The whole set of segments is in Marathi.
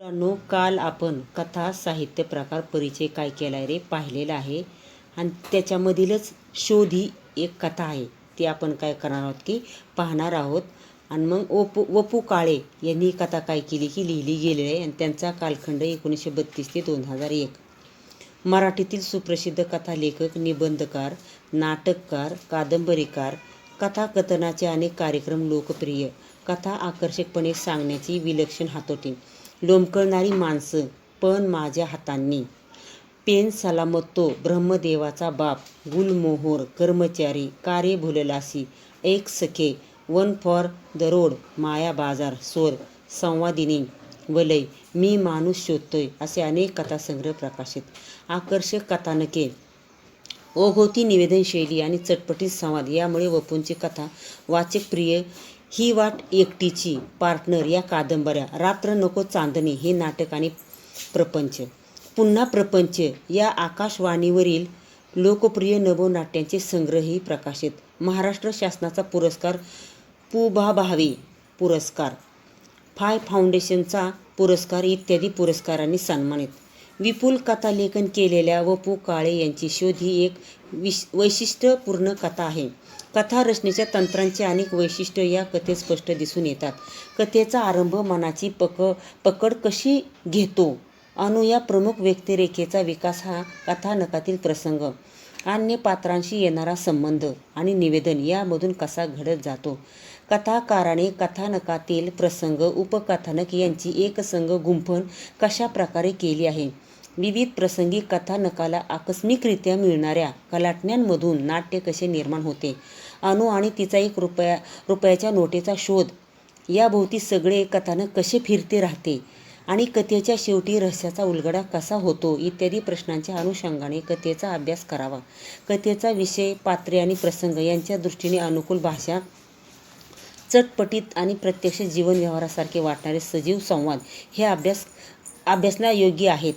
मित्रांनो, काल आपण कथा साहित्य प्रकार परिचय काय केला रे पाहिलेला आहे आणि त्याच्यामधीलच शोध ही एक कथा आहे. ती आपण काय करणार आहोत की पाहणार आहोत. आणि मग वपू काळे यांनी ही कथा काय केली की लिहिली गेलेली आहे आणि त्यांचा कालखंड 1932 ते 2001. मराठीतील सुप्रसिद्ध कथा लेखक, निबंधकार, नाटककार, कादंबरीकार, कथाकथनाचे अनेक कार्यक्रम, लोकप्रिय कथा आकर्षकपणे सांगण्याची विलक्षण हातोटी, लोंबकळणारी माणसं, पण माझ्या हातांनी, पेन सलामतो, ब्रह्मदेवाचा बाप, गुलमोहोर, कर्मचारी, कार्य भुललासी, एक सखे, वन फॉर द रोड, माया बाजार, सोर, संवादिनी, वलय, मी माणूस शोधतोय असे अनेक कथासंग्रह प्रकाशित. आकर्षक कथानके, ओघवती निवेदनशैली आणि चटपटीत संवाद यामुळे वपूंची कथा वाचक प्रिय. ही वाट एकटीची, पार्टनर या कादंबऱ्या, रात्र नको चांदणी हे नाटक आणि प्रपंच, पुन्हा प्रपंच या आकाशवाणीवरील लोकप्रिय नभोनाट्यांचे संग्रहही प्रकाशित. महाराष्ट्र शासनाचा पुरस्कार, पु.भा. भावे पुरस्कार, फाय फाउंडेशनचा पुरस्कार इत्यादी पुरस्कारांनी सन्मानित. विपुल कथालेखन केलेल्या वपू काळे यांची शोध ही एक वैशिष्ट्यपूर्ण कथा आहे. कथा रचनेच्या तंत्रांची अनेक वैशिष्ट्ये या कथेत स्पष्ट दिसून येतात. कथेचा आरंभ मनाची पकड कशी घेतो, अनु या प्रमुख व्यक्तिरेखेचा विकास, हा कथानकातील प्रसंग, अन्य पात्रांशी येणारा संबंध आणि निवेदन यामधून कसा घडत जातो. कथाकाराने कथानकातील प्रसंग, उपकथानक यांची एकसंध गुंफण कशा प्रकारे केली आहे. विविध प्रसंगी कथानकाला आकस्मिकरित्या मिळणाऱ्या कलाटण्यांमधून नाट्य कसे निर्माण होते. अनु आणि तिचा ₹1च्या नोटेचा शोध याभोवती सगळे कथानक कसे फिरते राहते आणि कथेच्या शेवटी रहस्याचा उलगडा कसा होतो इत्यादी प्रश्नांच्या अनुषंगाने कथेचा अभ्यास करावा. कथेचा विषय, पात्रे आणि प्रसंग यांच्या दृष्टीने अनुकूल भाषा, चटपटीत आणि प्रत्यक्ष जीवन व्यवहारासारखे वाटणारे सजीव संवाद हे अभ्यासना योग्य आहेत.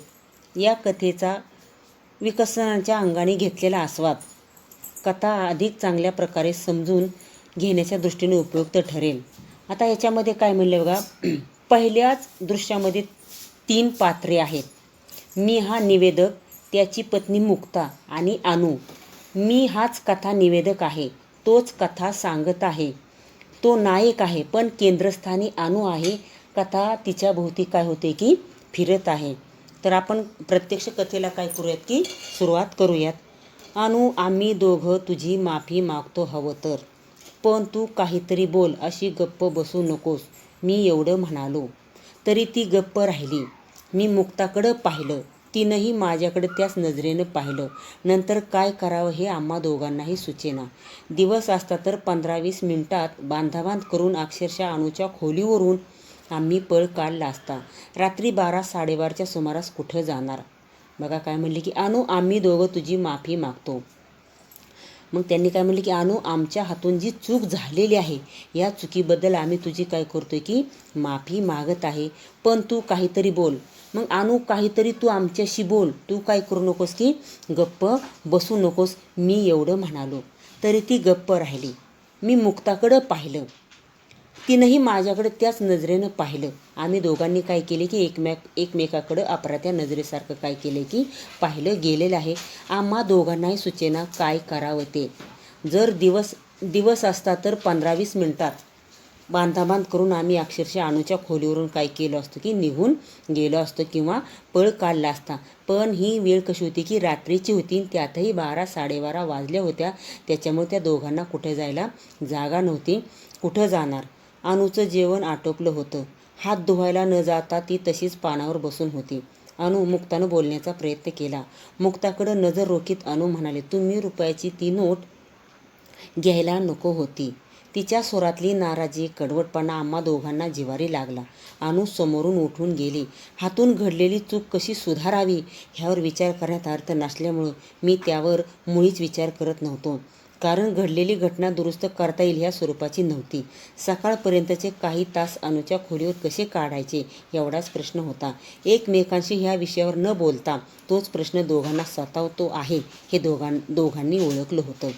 या कथेचा विकसनाच्या अंगाने घेतलेला आस्वाद कथा अधिक चांगल्या प्रकारे समजून घेण्याच्या दृष्टीने उपयुक्त ठरेल. आता याच्यामध्ये काय म्हणलं बघा. पहिल्याच दृश्यामध्ये 3 पात्रे आहेत. मी हा निवेदक, त्याची पत्नी मुक्ता आणि अनु. मी हाच कथा निवेदक आहे, तोच कथा सांगत आहे. तो नायक आहे, पण केंद्रस्थानी अनु आहे. कथा तिच्या भोवती काय होते की फिरत आहे. तर आपण प्रत्यक्ष कथेला काय करूयात की सुरुवात करूयात. अनु, आम्ही दोघं तुझी माफी मागतो हवं तर, पण तू काहीतरी बोल, अशी गप्प बसू नकोस. मी एवढं म्हणालो तरी ती गप्प राहिली. मी मुक्ताकडं पाहिलं, तिनंही माझ्याकडे त्याच नजरेनं पाहिलं. नंतर काय करावं हे आम्हा दोघांनाही सुचेना. दिवस असता तर 15-20 मिनिटात बांधाबांध करून अक्षरशः अणूच्या खोलीवरून आम्ही पळ काढला असता. रात्री 12-12:30च्या सुमारास कुठं जाणार. बघा काय म्हणले की अनु, आम्ही दोघं तुझी माफी मागतो. मग त्यांनी काय म्हणले की अनु, आमच्या हातून जी चूक झालेली आहे या चुकीबद्दल आम्ही तुझी काय करतोय की माफी मागत आहे, पण तू काहीतरी बोल. मग अनु, काहीतरी तू आमच्याशी बोल. तू काय करू नकोस की गप्प बसू नकोस. मी एवढं म्हणालो तरी ती गप्प राहिली. मी मुक्ताकडं पाहिलं, तिनंही माझ्याकडे त्याच नजरेनं पाहिलं. आम्ही दोघांनी काय केले की एकमेकाकडं अपराध्या नजरेसारखं काय केलं की पाहिलं गेलेलं आहे. आम्हा दोघांनाही सुचेना काय करावं ते. जर दिवस असता तर 15-20 मिनिटात बांधाबांध करून आम्ही अक्षरशः अणूच्या खोलीवरून काय केलं असतं की निघून गेलो असतो किंवा पळ काढला असता. पण ही वेळ कशी होती की रात्रीची होती, त्यातही 12-12:30 वाजल्या होत्या. त्याच्यामुळे त्या दोघांना कुठे जायला जागा नव्हती. कुठं जाणार. अणूचं जेवण आटोपलं होतं. हात धुवायला न जाता ती तशीच पानावर बसून होती. अनु, मुक्तानं बोलण्याचा प्रयत्न केला. मुक्ताकडं नजर रोखीत अनु म्हणाले, तुम्ही ₹1ची ती नोट घ्यायला नको होती. तिच्या स्वरातली नाराजी, कडवटपणा आम्हा दोघांना जिव्हारी लागला. अनु समोरून उठून गेली. हातून घडलेली चूक कशी सुधारावी ह्यावर विचार करण्यात अर्थ नसल्यामुळं मी त्यावर मुळीच विचार करत नव्हतो. कारण घडलेली घटना दुरुस्त करता येईल ह्या स्वरूपाची नव्हती. सकाळपर्यंतचे काही तास अणूच्या खोलीवर कसे काढायचे एवढाच प्रश्न होता. एकमेकांशी ह्या विषयावर न बोलता तोच प्रश्न दोघांना सतावतो आहे हे दोघांनी ओळखलं होतं.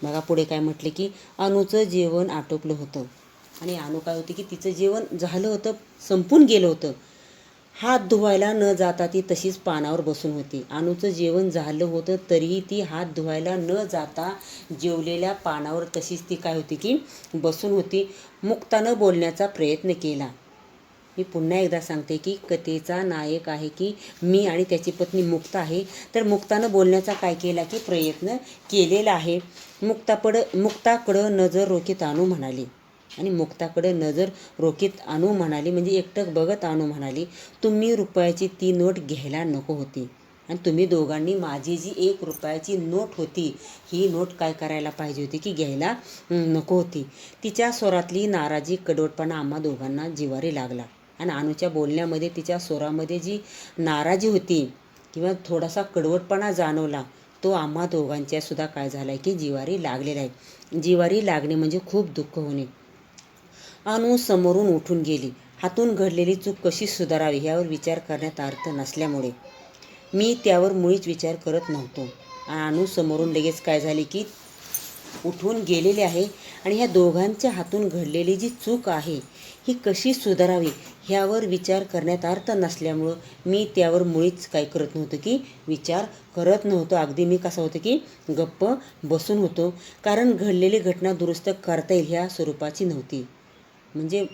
बघा पुढे काय म्हटले की अणूचं जेवण आटोपलं होतं आणि अणू काय होती की तिचं जेवण झालं होतं, संपून गेलं होतं. हात धुवायला न जाता ती तशीच पानावर बसून होती. अनुचं जेवण झालं होतं तरीही ती हात धुवायला न जाता जेवलेल्या पानावर तशीच ती काय होती की बसून होती. मुक्तानं बोलण्याचा प्रयत्न केला. मी पुन्हा एकदा सांगते की कथेचा नायक आहे की मी आणि त्याची पत्नी मुक्ता आहे. तर मुक्तानं बोलण्याचा काय केला की प्रयत्न केलेला आहे. मुक्ताकडं नजर रोखीत आणू म्हणाली आणि मुक्ताकडे नजर रोखीत आणू म्हणाली म्हणजे एकटक बघत आणू म्हणाली, तुम्ही रुपयाची ती नोट घ्यायला नको होती आणि तुम्ही दोघांनी माझी जी 1 रुपयाची नोट होती ही नोट काय करायला पाहिजे होती की घ्यायला नको होती. तिच्या स्वरातली नाराजी कडवटपणा आम्हा दोघांना जिव्हारी लागला आणि अनुच्या बोलण्यामध्ये तिच्या स्वरामध्ये जी नाराजी होती किंवा थोडासा कडवटपणा जाणवला तो आम्हा दोघांच्या सुद्धा काय झाला आहे की जिव्हारी लागलेला आहे. जिव्हारी लागणे म्हणजे खूप दुःख होणे. अनु समोरून उठून गेली. हातून घडलेली चूक कशी सुधारावी ह्यावर विचार करण्यात अर्थ नसल्यामुळे मी त्यावर मुळीच विचार करत नव्हतो. अनु समोरून लगेच काय झाले की उठून गेलेले आहे आणि ह्या दोघांच्या हातून घडलेली जी चूक आहे ही कशी सुधारावी ह्यावर विचार करण्यात अर्थ नसल्यामुळं मी त्यावर मुळीच काय करत नव्हतं की विचार करत नव्हतो. अगदी मी कसं होतं की गप्प बसून होतो. कारण घडलेली घटना दुरुस्त करता येईल ह्या स्वरूपाची नव्हती. म्हणजे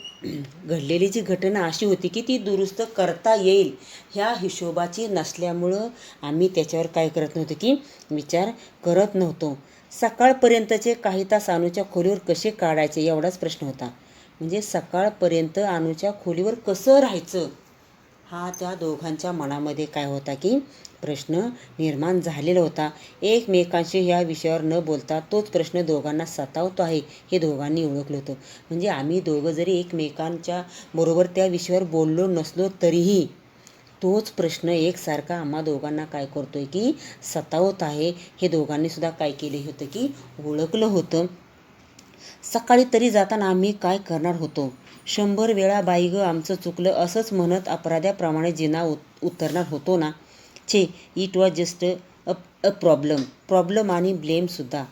घडलेली जी घटना अशी होती की ती दुरुस्त करता येईल ह्या हिशोबाची नसल्यामुळं आम्ही त्याच्यावर काय करत नव्हतो की विचार करत नव्हतो. सकाळपर्यंतचे काही तास अनुच्या खोलीवर कसे काढायचे एवढाच प्रश्न होता. म्हणजे सकाळपर्यंत अनुच्या खोलीवर कसं राहायचं हा त्या दोघांच्या मनामध्ये काय होता की प्रश्न निर्माण झालेला होता. एकमेकांशी ह्या विषयावर न बोलता तोच प्रश्न दोघांना सतावतो आहे हे दोघांनी ओळखलं होतं. म्हणजे आम्ही दोघं जरी एकमेकांच्या बरोबर त्या विषयावर बोललो नसलो तरीही तोच प्रश्न एकसारखा आम्हा दोघांना काय करतोय की सतावत आहे हे दोघांनी सुद्धा काय केले होतं की ओळखलं होतं. सकाळी तरी जाताना आम्ही काय करणार होतो. 100 वेळा बाई गं आमचं चुकलं असंच म्हणत अपराध्याप्रमाणे जिना उतरणार होतो ना. छे, it was just a problem आणि ब्लेमसुद्धा.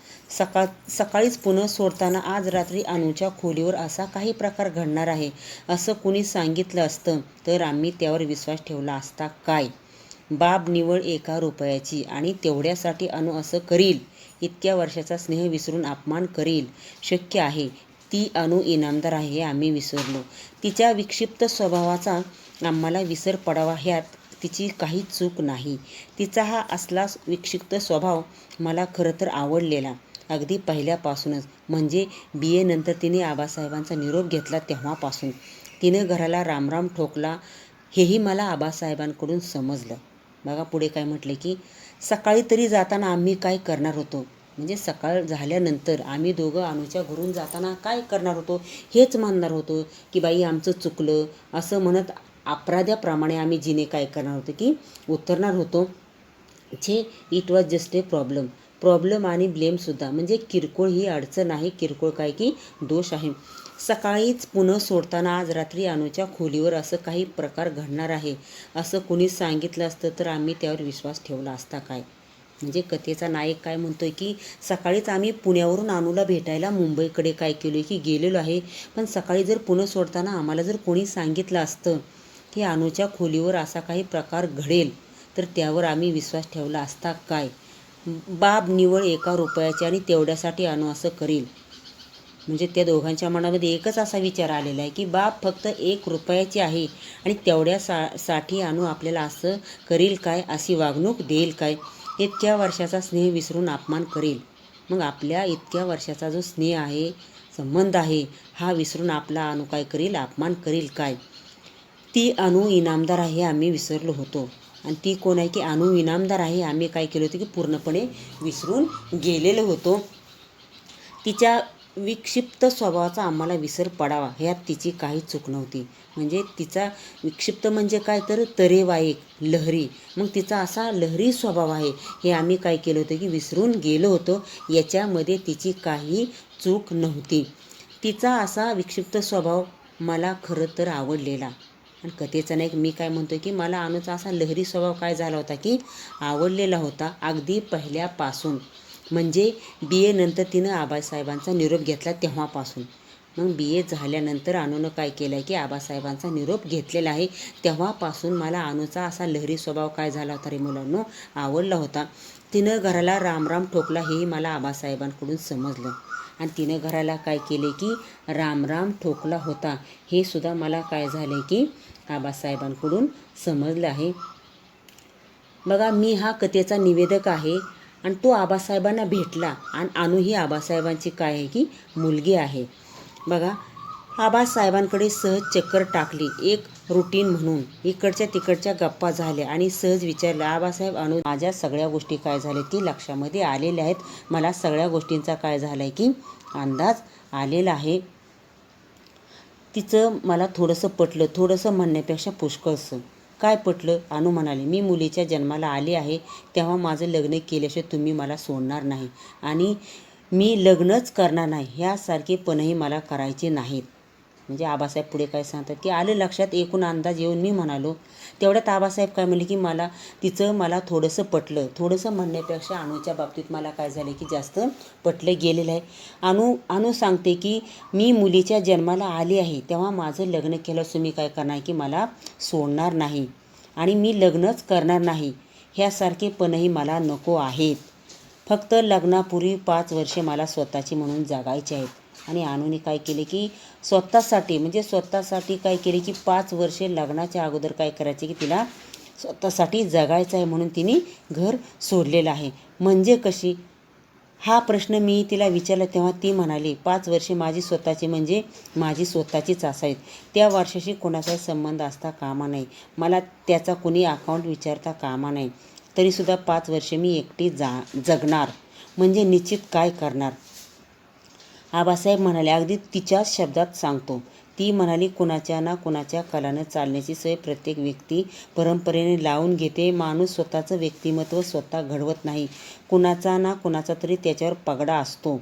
सकाळीच पुन्हा सोडताना आज रात्री अनुच्या खोलीवर असा काही प्रकार घडणार आहे असं कुणी सांगितलं असतं तर आम्ही त्यावर विश्वास ठेवला असता काय. बाब निव्वळ 1 रुपयाची आणि तेवढ्यासाठी अनु असं करील. इतक्या वर्षाचा स्नेह विसरून अपमान करील. शक्य आहे. ती अनु इनामदार आहे हे आम्ही विसरलो. तिच्या विक्षिप्त स्वभावाचा आम्हाला विसर पडावा ह्यात तिची काही चूक नाही. तिचा हा असला विक्षिप्त स्वभाव मला खरं तर आवडलेला अगदी पहिल्यापासूनच. म्हणजे BA नंतर तिने आबासाहेबांचा निरोप घेतला तेव्हापासून. तिने घराला रामराम ठोकला हेही मला आबासाहेबांकडून समजलं. बघा पुढे काय म्हटले की सकाळी तरी जाताना आम्ही काय करणार होतो. म्हणजे सकाळ झाल्यानंतर आम्ही दोघं अनुच्या घरून जाताना काय करणार होतो हेच म्हणणार होतो की बाई आमचं चुकलं असं म्हणत अपराध्याप्रमाणे आम्ही जिने काय करणार होतो की उतरणार होतो. छे, it was just a problem आणि ब्लेमसुद्धा. म्हणजे किरकोळ ही अडचण आहे, किरकोळ काय की दोष आहे. सकाळीच पुन्हा सोडताना आज रात्री अनुच्या खोलीवर असं काही प्रकार घडणार आहे असं कुणी सांगितलं असतं तर आम्ही त्यावर विश्वास ठेवला असता काय. म्हणजे कथेचा नायक काय म्हणतोय की सकाळीच आम्ही पुण्यावरून अनुला भेटायला मुंबईकडे काय केलो की गेलेलो आहे. पण सकाळी जर पुन्हा सोडताना आम्हाला जर कोणी सांगितलं असतं की अनुच्या खोलीवर असा काही प्रकार घडेल तर त्यावर आम्ही विश्वास ठेवला असता काय. बाब निव्वळ 1 रुपयाचे आणि तेवढ्यासाठी अनु असं करील. म्हणजे त्या दोघांच्या मनामध्ये एकच असा विचार आलेला आहे की बाब फक्त 1 रुपयाची आहे आणि तेवढ्यासाठी अनु आपल्याला असं करील काय, अशी वागणूक देईल काय, इतक्या वर्षाचा स्नेह विसरून अपमान करेल. मग आपल्या इतक्या वर्षाचा जो स्नेह आहे, संबंध आहे हा विसरून आपला अनु काय करील, अपमान करील काय. ती अनु इनामदार आहे आम्ही विसरलो होतो आणि ती कोण आहे की अनु इनामदार आहे आम्ही काय केलं होतं की पूर्णपणे विसरून गेलेलो होतो. तिच्या विक्षिप्त स्वभावाचा आम्हाला विसर पडावा ह्यात तिची काही चूक नव्हती. म्हणजे तिचा विक्षिप्त म्हणजे काय तर तरेवाईक, लहरी. मग तिचा असा लहरी स्वभाव आहे हे आम्ही काय केलं होतं की विसरून गेलो होतो. याच्यामध्ये तिची काही चूक नव्हती. तिचा असा विक्षिप्त स्वभाव मला खरं तर आवडलेला. आणि कथेचा नायक मी काय म्हणतो की मला अनुचा असा लहरी स्वभाव काय झाला होता की आवडलेला होता अगदी पहिल्यापासून. म्हणजे BA नंतर तिनं आबासाहेबांचा निरोप घेतला तेव्हापासून. मग BA झाल्यानंतर अनुनं काय केलं आहे की आबासाहेबांचा निरोप घेतलेला आहे. तेव्हापासून मला अनुचा असा लहरी स्वभाव काय झाला होता रे मुलांनो, आवडला होता. तिनं घराला रामराम ठोकला हेही मला आबासाहेबांकडून समजलं. आणि तिनं घराला काय केले की रामराम ठोकला होता हे सुद्धा मला काय झालं की आबासाहेबांकडून समजलं आहे. बघा, मी हा कथेचा निवेदक आहे आणि तो आबासाहेबांना भेटला आणि अनु ही आबासाहेबांची काय आहे की मुलगी आहे. बघा, आबासाहेबांकडे सहज चक्कर टाकली एक रुटीन म्हणून. इकडच्या तिकडच्या गप्पा झाल्या आणि सहज विचारलं, आबासाहेब अनु माझ्या सगळ्या गोष्टी काय झाल्या की लक्षामध्ये आलेल्या आहेत. मला सगळ्या गोष्टींचा काय झाला आहे की अंदाज आलेला आहे. तिचं मला थोडंसं पटलं, थोडंसं म्हणण्यापेक्षा पुष्कळसं. काय पटलं? अनु म्हणाली, मी मुलीच्या जन्माला आले आहे तेव्हा माझं लग्न केल्याशिवाय तुम्ही मला सोडणार नाही आणि मी लग्नच करणार नाही. ह्यासारखेपणही मला करायचे नाहीत. म्हणजे आबासाहेब पुढे काय सांगतात की आलं लक्षात, एकूण अंदाज येऊन मी म्हणालो. तेवढ्यात आबासाहेब काय म्हणले की मला थोडंसं पटलं. थोडंसं म्हणण्यापेक्षा अनुच्या बाबतीत मला काय झालं की जास्त पटलं गेलेलं आहे. अनु सांगते की मी मुलीच्या जन्माला आली आहे तेव्हा माझं लग्न केलं तुम्ही काय करणार की मला सोडणार नाही आणि मी लग्नच करणार नाही. ह्यासारखेपणही मला नको आहेत. फक्त लग्नापूर्वी 5 वर्षे मला स्वतःची म्हणून जगायचे आहेत. आणि अनुने काय केले की स्वतःसाठी काय केले की 5 वर्षे लग्नाच्या अगोदर काय करायचे की तिला स्वतःसाठी जगायचं आहे म्हणून तिने घर सोडलेलं आहे. म्हणजे कशी? हा प्रश्न मी तिला विचारला तेव्हा ती म्हणाली, 5 वर्षे माझी स्वतःची म्हणजे माझी स्वतःचीच असावीत. त्या वर्षाशी कोणाचाही संबंध असता कामा नाही. मला त्याचा कोणी अकाउंट विचारता कामा नाही. तरीसुद्धा 5 वर्षे मी एकटी जगणार म्हणजे निश्चित काय करणार. आबासाहेब म्हणाले, अगदी तिच्याच शब्दात सांगतो. ती म्हणाली, कुणाच्या ना कुणाच्या कलानं चालण्याची सवय प्रत्येक व्यक्ती परंपरेने लावून घेते. माणूस स्वतःचं व्यक्तिमत्व स्वतः घडवत नाही. कुणाचा ना कुणाचा तरी त्याच्यावर पगडा असतो.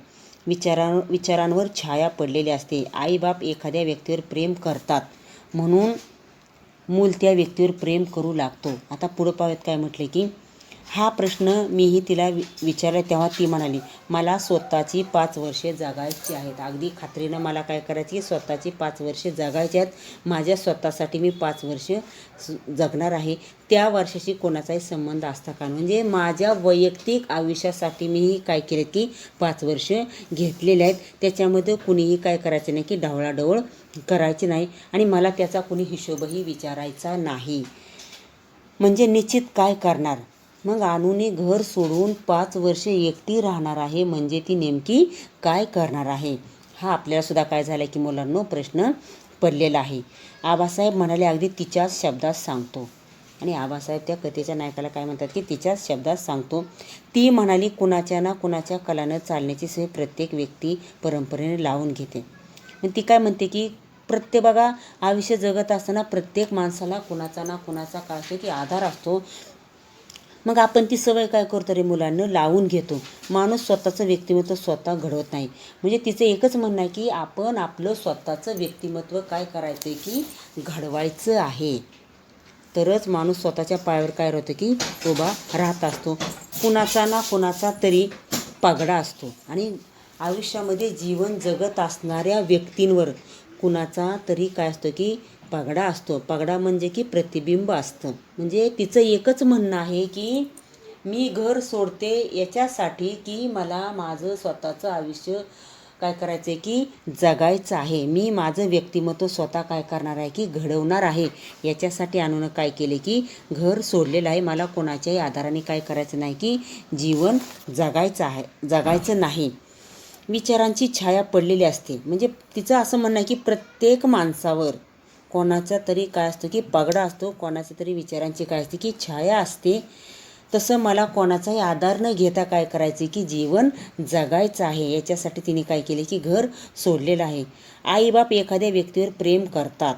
विचारांवर छाया पडलेली असते. आईबाप एखाद्या व्यक्तीवर प्रेम करतात म्हणून मूल त्या व्यक्तीवर प्रेम करू लागतो. आता पुढं पाहत काय म्हटले की हा प्रश्न मीही तिला विचारला तेव्हा ती म्हणाली, मला स्वतःची 5 वर्षे जगायची आहेत. अगदी खात्रीनं मला काय करायची, स्वतःची 5 वर्षे जगायची आहेत. माझ्या स्वतःसाठी मी 5 वर्ष जगणार आहे. त्या वर्षाशी कोणाचाही संबंध असता का, म्हणजे माझ्या वैयक्तिक आयुष्यासाठी मीही काय केले की 5 वर्ष घेतलेले आहेत. त्याच्यामध्ये कुणीही काय करायचं नाही की ढवळाढवळ करायची नाही आणि मला त्याचा कुणी हिशोबही विचारायचा नाही. म्हणजे निश्चित काय करणार. मग अनुने घर सोडून 5 वर्षे एकटी राहणार आहे म्हणजे ती नेमकी काय करणार आहे, हा आपल्यालासुद्धा काय झाला की मुलांनो प्रश्न पडलेला आहे. आबासाहेब म्हणाले, अगदी तिच्याच शब्दात सांगतो. आणि आबासाहेब त्या कथेच्या नायकाला काय म्हणतात की तिच्याच शब्दात सांगतो. ती म्हणाली, कुणाच्या ना कुणाच्या कलानं चालण्याची सवय प्रत्येक व्यक्ती परंपरेने लावून घेते. ती काय म्हणते की बघा, आयुष्य जगत असताना प्रत्येक माणसाला कुणाचा ना कुणाचा काय असतो की आधार असतो. मग आपण ती सवय काय करतो रे मुलांना, लावून घेतो. माणूस स्वतःचं व्यक्तिमत्व स्वतः घडवत नाही. म्हणजे तिचं एकच म्हणणं आहे की आपण आपलं स्वतःचं व्यक्तिमत्व काय करायचं आहे की घडवायचं आहे. तरच माणूस स्वतःच्या पायावर काय राहतो की उभा राहत असतो. कुणाचा ना कुणाचा तरी पगडा असतो आणि आयुष्यामध्ये जीवन जगत असणाऱ्या व्यक्तींवर कुणाचा तरी काय असतो की पगडा असतो. पगडा म्हणजे की प्रतिबिंब असतं. म्हणजे तिचं एकच म्हणणं आहे की मी घर सोडते याच्यासाठी की मला माझं स्वतःचं आयुष्य काय करायचं आहे की जगायचं आहे. मी माझं व्यक्तिमत्व स्वतः काय करणार आहे की घडवणार आहे. याच्यासाठी अनुनं काय केले की घर सोडलेलं आहे. मला कोणाच्याही आधाराने काय करायचं नाही की जीवन जगायचं नाही. विचारांची छाया पडलेली असते. म्हणजे तिचं असं म्हणणं आहे की प्रत्येक माणसावर कोणाचा तरी काय असतो की पगडा असतो, कोणाच्या तरी विचारांची काय असते की छाया असते. तसं मला कोणाचाही आधार न घेता काय करायचं की जीवन जगायचं आहे. याच्यासाठी तिने काय केले की घर सोडलेलं आहे. आईबाप एखाद्या व्यक्तीवर प्रेम करतात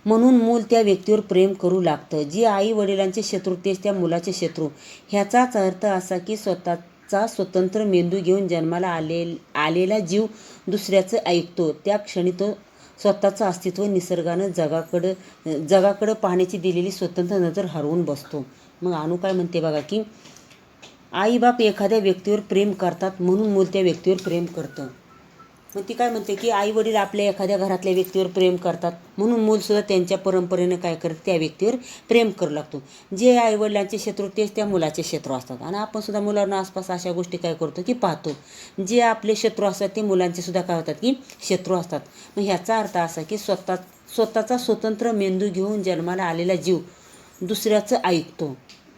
म्हणून मूल त्या व्यक्तीवर प्रेम करू लागतं. जी आई वडिलांचे शत्रू तेच त्या मुलाचे शत्रू. ह्याचाच अर्थ असा की स्वतःचा स्वतंत्र मेंदू घेऊन जन्माला आलेला जीव दुसऱ्याचं ऐकतो. त्या क्षणी तो स्वतःचं अस्तित्व निसर्गानं जगाकडं पाहण्याची दिलेली स्वतंत्र नजर हरवून बसतो. मग अनु काय म्हणते बघा की आईबाप एखाद्या व्यक्तीवर प्रेम करतात म्हणून मूल त्या व्यक्तीवर प्रेम करतं. मग ती काय म्हणते की आई वडील आपल्या एखाद्या घरातल्या व्यक्तीवर प्रेम करतात, म्हणून मूलसुद्धा त्यांच्या परंपरेनं काय करत त्या व्यक्तीवर प्रेम करू लागतो. जे आई वडिलांचे शत्रू तेच त्या मुलाचे शत्रू असतात. आणि आपण सुद्धा मुलांना आसपास अशा गोष्टी काय करतो की पाहतो. जे आपले शत्रू असतात ते मुलांचे सुद्धा काय होतात की शत्रू असतात. मग ह्याचा अर्थ असा की स्वतःचा स्वतंत्र मेंदू घेऊन जन्माला आलेला जीव दुसऱ्याचं ऐकतो.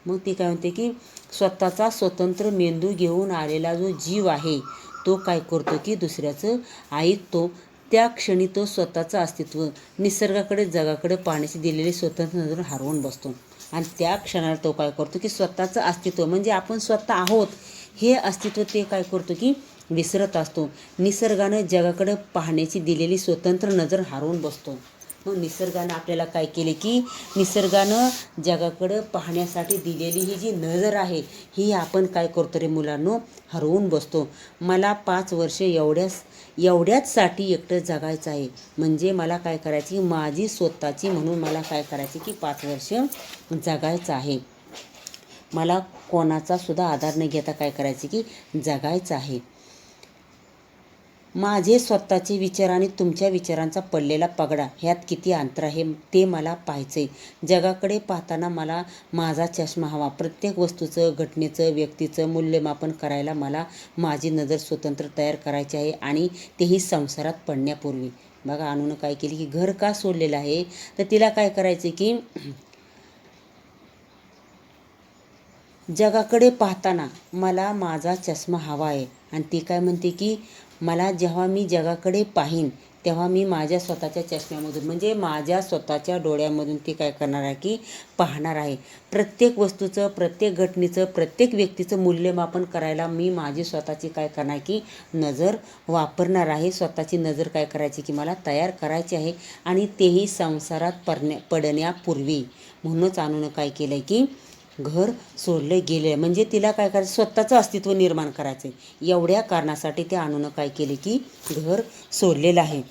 मग ती काय म्हणते की स्वतःचा स्वतंत्र मेंदू घेऊन आलेला जो जीव आहे तो काय करतो की दुसऱ्याचं ऐकतो. त्या क्षणी तो स्वतःचं अस्तित्व निसर्गाकडे जगाकडे पाहण्याची दिलेली स्वतंत्र नजर हरवून बसतो. आणि त्या क्षणाला तो काय करतो की स्वतःचं अस्तित्व म्हणजे आपण स्वतः आहोत हे अस्तित्व ते काय करतो की विसरत असतो. निसर्गानं जगाकडे पाहण्याची दिलेली स्वतंत्र नजर हरवून बसतो. मग निसर्गानं आपल्याला काय केले की निसर्गानं जगाकडं पाहण्यासाठी दिलेली ही जी नजर आहे ही आपण काय करतो रे मुलांनो हरवून बसतो. मला 5 वर्ष एवढ्याचसाठी एकटं जगायचं आहे. म्हणजे मला काय करायची माझी स्वतःची म्हणून मला काय करायची की 5 वर्ष जगायचं आहे. मला कोणाचा सुद्धा आधार न घेता काय करायचे की जगायचं आहे. माझे स्वतःचे विचार आणि तुमच्या विचारांचा पडलेला पगडा ह्यात किती अंतर आहे ते मला पाहायचे. जगाकडे पाहताना मला माझा चष्मा हवा. प्रत्येक वस्तूचं घटनेचं व्यक्तीचं मूल्यमापन करायला मला माझी नजर स्वतंत्र तयार करायची आहे आणि तेही संसारात पडण्यापूर्वी. बघा अनुनं काय केली की घर का सोडलेलं आहे तर तिला काय करायचं की जगाकडे पाहताना मला माझा चष्मा हवा आहे. आणि ती काय म्हणते की मला जेव्हा मी जगाकडे पाहीन तेव्हा मी माझ्या स्वतःच्या चष्म्यामधून म्हणजे माझ्या स्वतःच्या डोळ्यामधून ती काय करणार आहे की पाहणार आहे. प्रत्येक वस्तूचं प्रत्येक घटनेचं प्रत्येक व्यक्तीचं मूल्यमापन करायला मी माझी स्वतःची काय करणार की नजर वापरणार आहे. स्वतःची नजर काय करायची की मला तयार करायची आहे आणि तेही संसारात पडण्यापूर्वी. म्हणूनच अनुनं काय केलं आहे की घर सोडलं गेलं म्हणजे तिला काय करायचं स्वतःचं अस्तित्व निर्माण करायचं आहे. एवढ्या कारणासाठी त्या अनुनं काय केले की घर सोडलेलं आहे.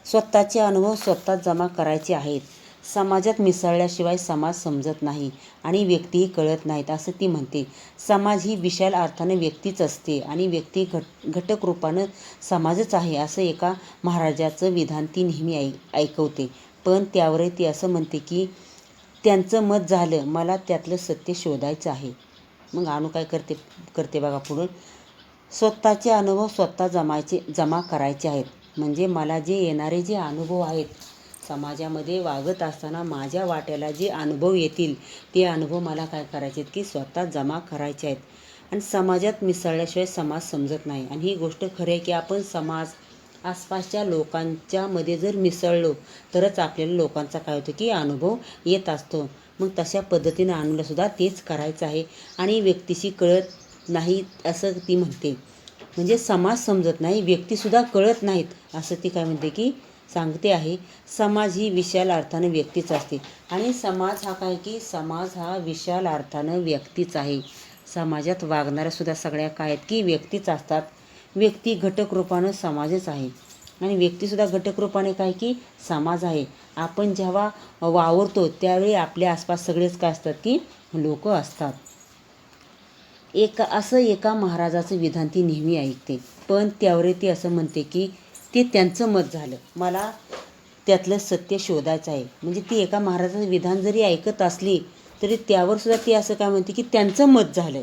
स्वतःचे अनुभव स्वतः जमा करायचे आहेत. समाजात मिसळल्याशिवाय समाज समजत नाही आणि व्यक्तीही कळत नाहीत असं ती म्हणते. समाज ही विशाल अर्थानं व्यक्तीच असते आणि व्यक्ती घटक रूपानं समाजच आहे असं एका महाराजाचं विधान ती नेहमी ऐकवते. पण त्यावरही ती असं म्हणते की त्यांचं मत झालं मला त्यातलं सत्य शोधायचं आहे. मग अनु काय करते बघा पुढं. स्वतःचे अनुभव स्वतः जमा करायचे आहेत. म्हणजे मला जे येणारे जे अनुभव आहेत समाजामध्ये वागत असताना माझ्या वाट्याला जे अनुभव येतील ते अनुभव मला काय करायचे आहेत की स्वतः जमा करायचे आहेत. आणि समाजात मिसळल्याशिवाय समाज समजत नाही. आणि ही गोष्ट खरी आहे की आपण समाज आसपासच्या लोकांच्या मध्ये जर मिसळलो तरच आपल्याला लोकांचा काय होतं की अनुभव येत असतो. मग तशा पद्धतीनं अनुला सुद्धा तेच करायचं आहे. आणि व्यक्तीशी कळत नाही असं ती म्हणते. म्हणजे समाज समजत नाही व्यक्तीसुद्धा कळत नाहीत असं ती काय म्हणते की सांगते आहे. समाज ही विशाल अर्थानं व्यक्तीच असते. आणि समाज हा काय की समाज हा विशाल अर्थानं व्यक्तीच आहे. समाजात वागणाऱ्या सुद्धा सगळ्या काय आहेत की व्यक्तीच असतात. व्यक्ती घटक रूपानं समाजच आहे आणि व्यक्तीसुद्धा घटक रूपाने काय की समाज आहे. आपण जेव्हा वावरतो त्यावेळी आपल्या आसपास सगळेच काय असतात की लोक असतात. एका महाराजाचं विधान ती नेहमी ऐकते. पण त्यावर ती असं म्हणते की ते त्यांचं मत झालं मला त्यातलं सत्य शोधायचं आहे. म्हणजे ती एका महाराजाचं विधान जरी ऐकत असली तरी त्यावर सुद्धा ती असं काय म्हणते की त्यांचं मत झालं.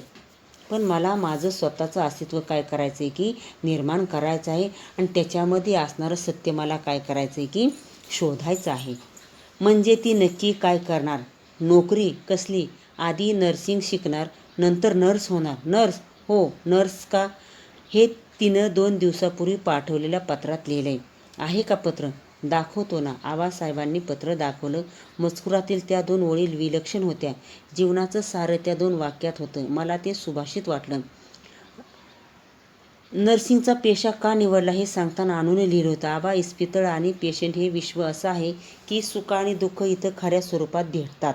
पण मला माझं स्वतःचं अस्तित्व काय करायचं आहे की निर्माण करायचं आहे आणि त्याच्यामध्ये असणारं सत्य मला काय करायचं आहे की शोधायचं आहे. म्हणजे ती नक्की काय करणार. नोकरी कसली. आधी नर्सिंग शिकणार नंतर नर्स होणार. नर्स हो नर्स का हे तिनं 2 दिवसापूर्वी पाठवलेल्या पत्रात लिहिलं आहे का पत्र. दाखवतो ना. आबासाहेबांनी पत्र दाखवलं. मजकुरातील त्या 2 ओळी विलक्षण होत्या. जीवनाचं सारं त्या 2 वाक्यात होतं. मला ते सुभाषित वाटलं. नर्सिंगचा पेशा का निवडला हे सांगताना अनुने लिहिलं होतं. आबा इस्पितळ आणि पेशंट हे विश्व असं आहे की सुख आणि दुःख इथं खऱ्या स्वरूपात भेटतात.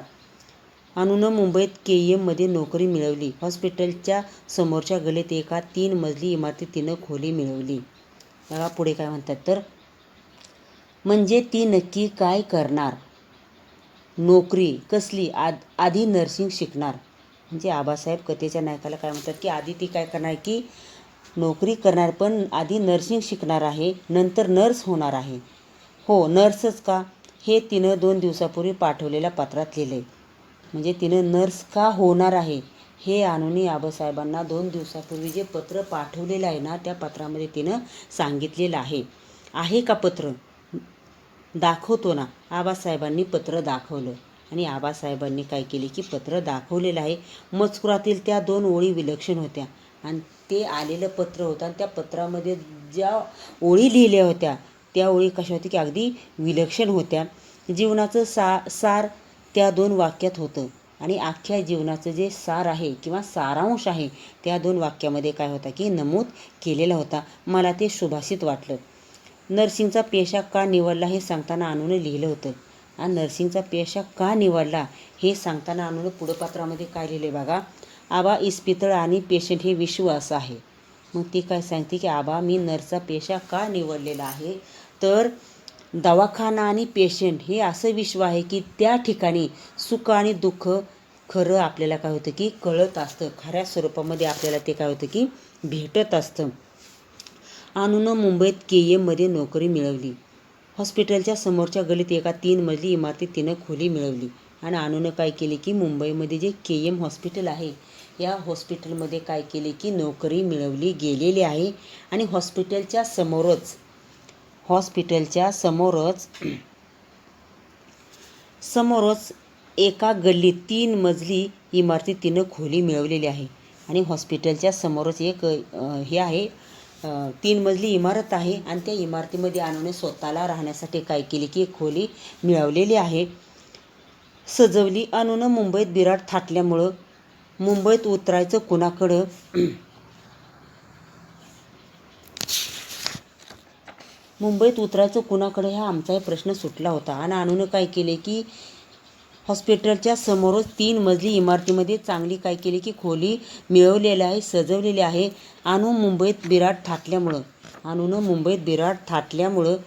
अनुनं मुंबईत KEMमध्ये नोकरी मिळवली. हॉस्पिटलच्या समोरच्या गलीत एका 3 मजली इमारतीत तिनं खोली मिळवली. बघा पुढे काय म्हणतात तर म्हणजे ती नक्की काय करणार. नोकरी कसली. आधी नर्सिंग शिकणार. म्हणजे आबासाहेब कथेच्या नायकाला काय म्हणतात की आधी ती काय करणार की नोकरी करणार पण आधी नर्सिंग शिकणार आहे, नंतर नर्स होणार आहे. हो, नर्सच का, हे तिनं 2 दिवसापूर्वी पाठवलेल्या पत्रात लिहिलं आहे. म्हणजे तिनं नर्स का होणार आहे हे अनुनी आबासाहेबांना 2 दिवसापूर्वी जे पत्र पाठवलेलं आहे ना, त्या पत्रामध्ये तिनं सांगितलेलं आहे. आहे का पत्र? दाखवतो ना. आबासाहेबांनी पत्र दाखवलं आणि आबासाहेबांनी काय केले की पत्र दाखवलेलं आहे. मजकुरातील त्या 2 ओळी विलक्षण होत्या आणि ते आलेलं पत्र होतं आणि त्या पत्रामध्ये ज्या ओळी लिहिल्या होत्या त्या ओळी कशा होत्या की अगदी विलक्षण होत्या. जीवनाचं सार त्या 2 वाक्यात होतं आणि अख्ख्या जीवनाचं जे सार आहे किंवा सारांश आहे त्या 2 वाक्यामध्ये काय होता की नमूद केलेला होता. मला ते सुभाषित वाटलं. नर्सिंगचा पेशा का निवडला हे सांगताना अनुने लिहिलं होतं आणि नर्सिंगचा पेशा का निवडला हे सांगताना अनुने पुढं पत्रामध्ये काय लिहिले बघा. आबा इस्पितळ आणि पेशंट हे विश्व असं आहे. मग ती काय सांगते की आबा मी नर्सचा पेशा का निवडलेला आहे, तर दवाखाना आणि पेशंट हे असं विश्व आहे की त्या ठिकाणी सुख आणि दुःख खरं आपल्याला काय होतं की कळत असतं. खऱ्या स्वरूपामध्ये आपल्याला ते काय होतं की भेटत असतं. अनुनं मुंबईत KMमध्ये नोकरी मिळवली. हॉस्पिटलच्या समोरच्या गलीत एका 3 मजली इमारतीत तिनं खोली मिळवली आणि अनुनं काय केले की मुंबईमध्ये जे KM हॉस्पिटल आहे या हॉस्पिटलमध्ये काय केले की नोकरी मिळवली गेलेली आहे. आणि हॉस्पिटलच्या समोरच एका गल्लीत 3 मजली इमारतीत तिनं खोली मिळवलेली आहे. आणि हॉस्पिटलच्या समोरच एक हे आहे 3 मजली इमारत आहे आणि त्या इमारतीमध्ये अनुने स्वतःला राहण्यासाठी काय केली की एक खोली मिळवलेली आहे, सजवली. अनुनं मुंबईत बिराड थाटल्यामुळं मुंबईत उतरायचं कुणाकडं हा आमचा प्रश्न सुटला होता. आणि अनुनं काय केले की हॉस्पिटलच्या समोरच 3 मजली इमारतीमध्ये चांगली काय केली की खोली मिळवलेली आहे, सजवलेली आहे. अनुनं मुंबईत बिराड थाटल्यामुळं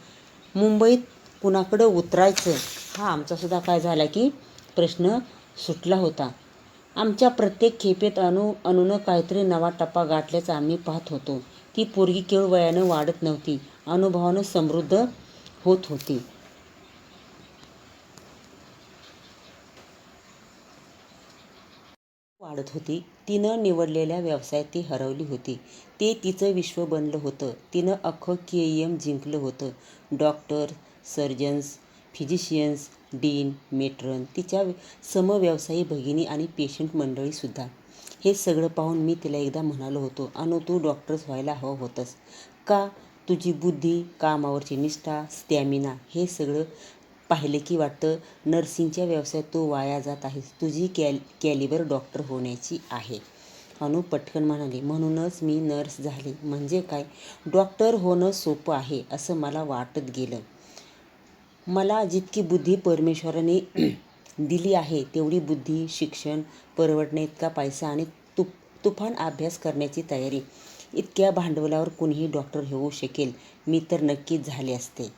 मुंबईत कुणाकडं उतरायचं हा आमचासुद्धा काय झाला की प्रश्न सुटला होता. आमच्या प्रत्येक खेपेत अनुनं काहीतरी नवा टप्पा गाठल्याचं आम्ही पाहत होतो. ती पोरगी केवळ वयानं वाढत नव्हती, अनुभवानं समृद्ध होत होती. तिनं निवडलेल्या व्यवसायात ती हरवली होती. ते तिचं विश्व बनलं होतं. तिनं अख्खं KM जिंकलं होतं. Doctor, surgeons, physicians, dean, matron, तिच्या समव्यवसायी भगिनी आणि पेशंट मंडळीसुद्धा. हे सगळं पाहून मी तिला एकदा म्हणालो होतो, अनु तू डॉक्टर्स व्हायला हवं होतंस का? तुझी बुद्धी, कामावरची निष्ठा, स्टॅमिना हे सगळं पाहिलं की वाटतं नर्सिंगच्या व्यवसायात तू वाया जात आहेस. तुझी कॅलिबर डॉक्टर होण्याची आहे. अनु पटकन म्हणाली, म्हणूनच मी नर्स झाली. म्हणजे काय? डॉक्टर होणं सोपं आहे असं मला वाटत गेलं. मला जितकी बुद्धी परमेश्वराने दिली आहे तेवढी बुद्धी, शिक्षण, परवडण्याइतका पैसा आणि तुफान अभ्यास करण्याची तयारी, इतक्या भांडवलावर कुणीही डॉक्टर होऊ शकेल. मी तर नक्कीच झाले असते.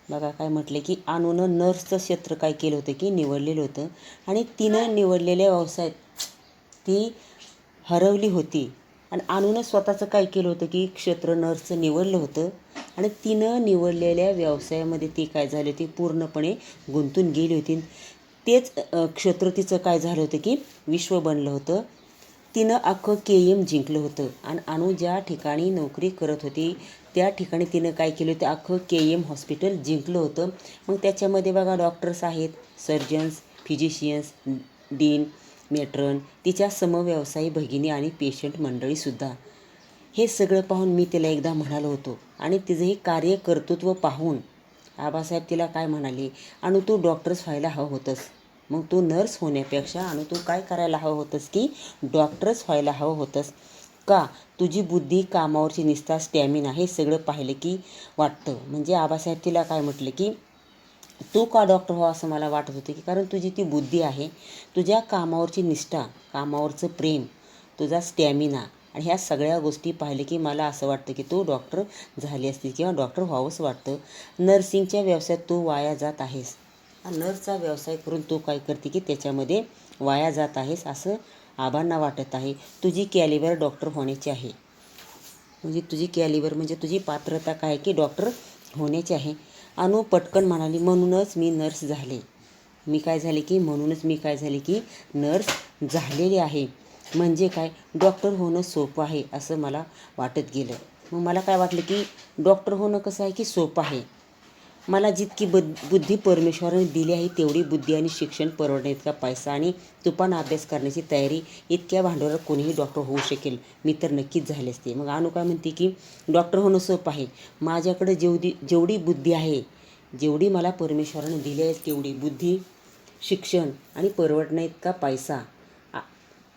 बघा काय म्हटलं की अनुनं नर्सचं क्षेत्र काय केलं होतं की निवडलेलं होतं आणि तिनं निवडलेल्या व्यवसायात ती हरवली होती. आणि अनुनं स्वतःचं काय केलं होतं की क्षेत्र नर्सचं निवडलं होतं आणि तिनं निवडलेल्या व्यवसायामध्ये ती काय झाली होती, पूर्णपणे गुंतून गेली होती. तेच क्षेत्र तिचं काय झालं होतं की विश्व बनलं होतं. तिनं अख्खं KM जिंकलं होतं आणि अनु ज्या ठिकाणी नोकरी करत होती त्या ठिकाणी तिनं काय केलं होतं, अख्खं KM हॉस्पिटल जिंकलं होतं. मग त्याच्यामध्ये बघा डॉक्टर्स आहेत, सर्जन्स, फिजिशियन्स, डीन, मेट्रन, तिच्या समव्यवसायी भगिनी आणि पेशंट मंडळीसुद्धा. हे सगळं पाहून मी तिला एकदा म्हणालो होतो आणि तिचं हे कार्यकर्तृत्व पाहून आबासाहेब तिला काय म्हणाले, अनु तू डॉक्टर्स व्हायला हवं होतंस. मग तू नर्स होण्यापेक्षा अनु तू काय करायला हवं होतंस की डॉक्टर्स व्हायला हवं होतंस का? तुझी बुद्धी, कामावरची निष्ठा, स्टॅमिना हे सगळं पाहिलं की वाटतं. म्हणजे आबासाहेब तिला काय म्हटलं की तू का डॉक्टर व्हावं असं मला वाटत होतं की कारण तुझी ती बुद्धी आहे, तुझ्या कामावरची निष्ठा, कामावरचं प्रेम, तुझा स्टॅमिना आणि ह्या सगळ्या गोष्टी पाहिलं की मला असं वाटतं की तू डॉक्टर झाली असती किंवा डॉक्टर व्हावंच वाटतं. नर्सिंगच्या व्यवसायात तू वाया जात आहेस. नर्सचा व्यवसाय करून तू काय करते की त्याच्यामध्ये वाया जात आहेस असं आबांना वाटत आहे. तुझी कॅलिबर डॉक्टर होण्याची आहे. म्हणजे तुझी कॅलिबर म्हणजे तुझी पात्रता काय की डॉक्टर होण्याची आहे. अनु पटकन म्हणाली, म्हणूनच मी नर्स झाले. म्हणूनच मी काय झाले की नर्स झालेली आहे. म्हणजे काय, डॉक्टर होणं सोपं आहे असं मला वाटत गेलं. मग मला काय वाटलं की डॉक्टर होणं कसं आहे की सोपं आहे. मला जितकी बुद्धी परमेश्वराने दिली आहे तेवढी बुद्धी आणि शिक्षण परवडण्याइतका पैसा आणि तुपानं अभ्यास करण्याची तयारी इतक्या भांडवलात कोणीही डॉक्टर होऊ शकेल. मी तर नक्कीच झाले असते. मग अनु काय म्हणते की डॉक्टर होणं सोपं आहे. माझ्याकडे जेवढी बुद्धी आहे, जेवढी मला परमेश्वराने दिली आहे तेवढी बुद्धी, शिक्षण आणि परवडण्याइतका पैसा,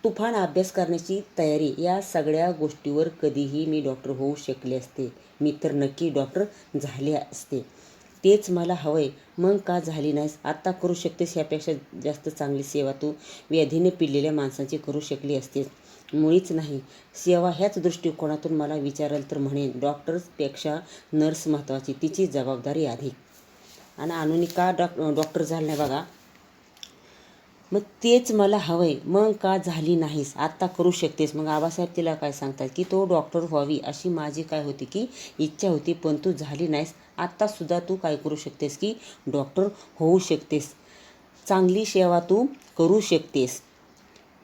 तुफान अभ्यास करण्याची तयारी, या सगळ्या गोष्टीवर कधीही मी डॉक्टर होऊ शकले असते. मी तर नक्की डॉक्टर झाले असते. तेच मला हवंय. मग का झाली नाहीस? आत्ता करू शकतेस यापेक्षा जास्त चांगली सेवा तू व्याधीने पिडलेल्या माणसांची करू शकली असतेस. मुळीच नाही. सेवा ह्याच दृष्टिकोनातून मला विचाराल तर म्हणेन डॉक्टर्सपेक्षा नर्स महत्त्वाची, तिची जबाबदारी अधिक. आणि अनुनी का डॉक्टर झालं नाही बघा. मग तेच मला हवंय. मग का झाली नाहीस? आत्ता करू शकतेस. मग आबासाहेब तिला काय सांगतात की तो डॉक्टर व्हावी अशी माझी काय होती की इच्छा होती, पण तू झाली नाहीस. आत्तासुद्धा तू काय करू शकतेस की डॉक्टर होऊ शकतेस. चांगली सेवा तू करू शकतेस.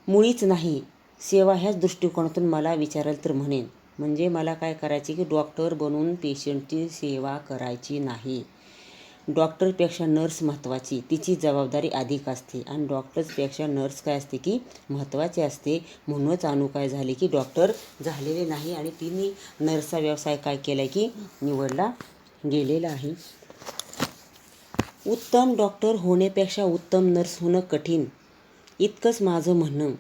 मुळीच नाही. सेवा ह्याच दृष्टिकोनातून मला विचाराल तर म्हणेन, म्हणजे मला काय करायचे की डॉक्टर बनवून पेशंटची सेवा करायची नाही. डॉक्टरपेक्षा नर्स महत्त्वाची, तिची जबाबदारी अधिक असते. आणि डॉक्टर्सपेक्षा नर्स काय असते की महत्त्वाची असते. म्हणूनच अनु काय झाले की डॉक्टर झालेले नाही आणि तिने नर्सचा व्यवसाय काय केला की निवडला गेलेला आहे. उत्तम डॉक्टर होण्यापेक्षा उत्तम नर्स होणं कठीण, इतकंच माझं म्हणणं.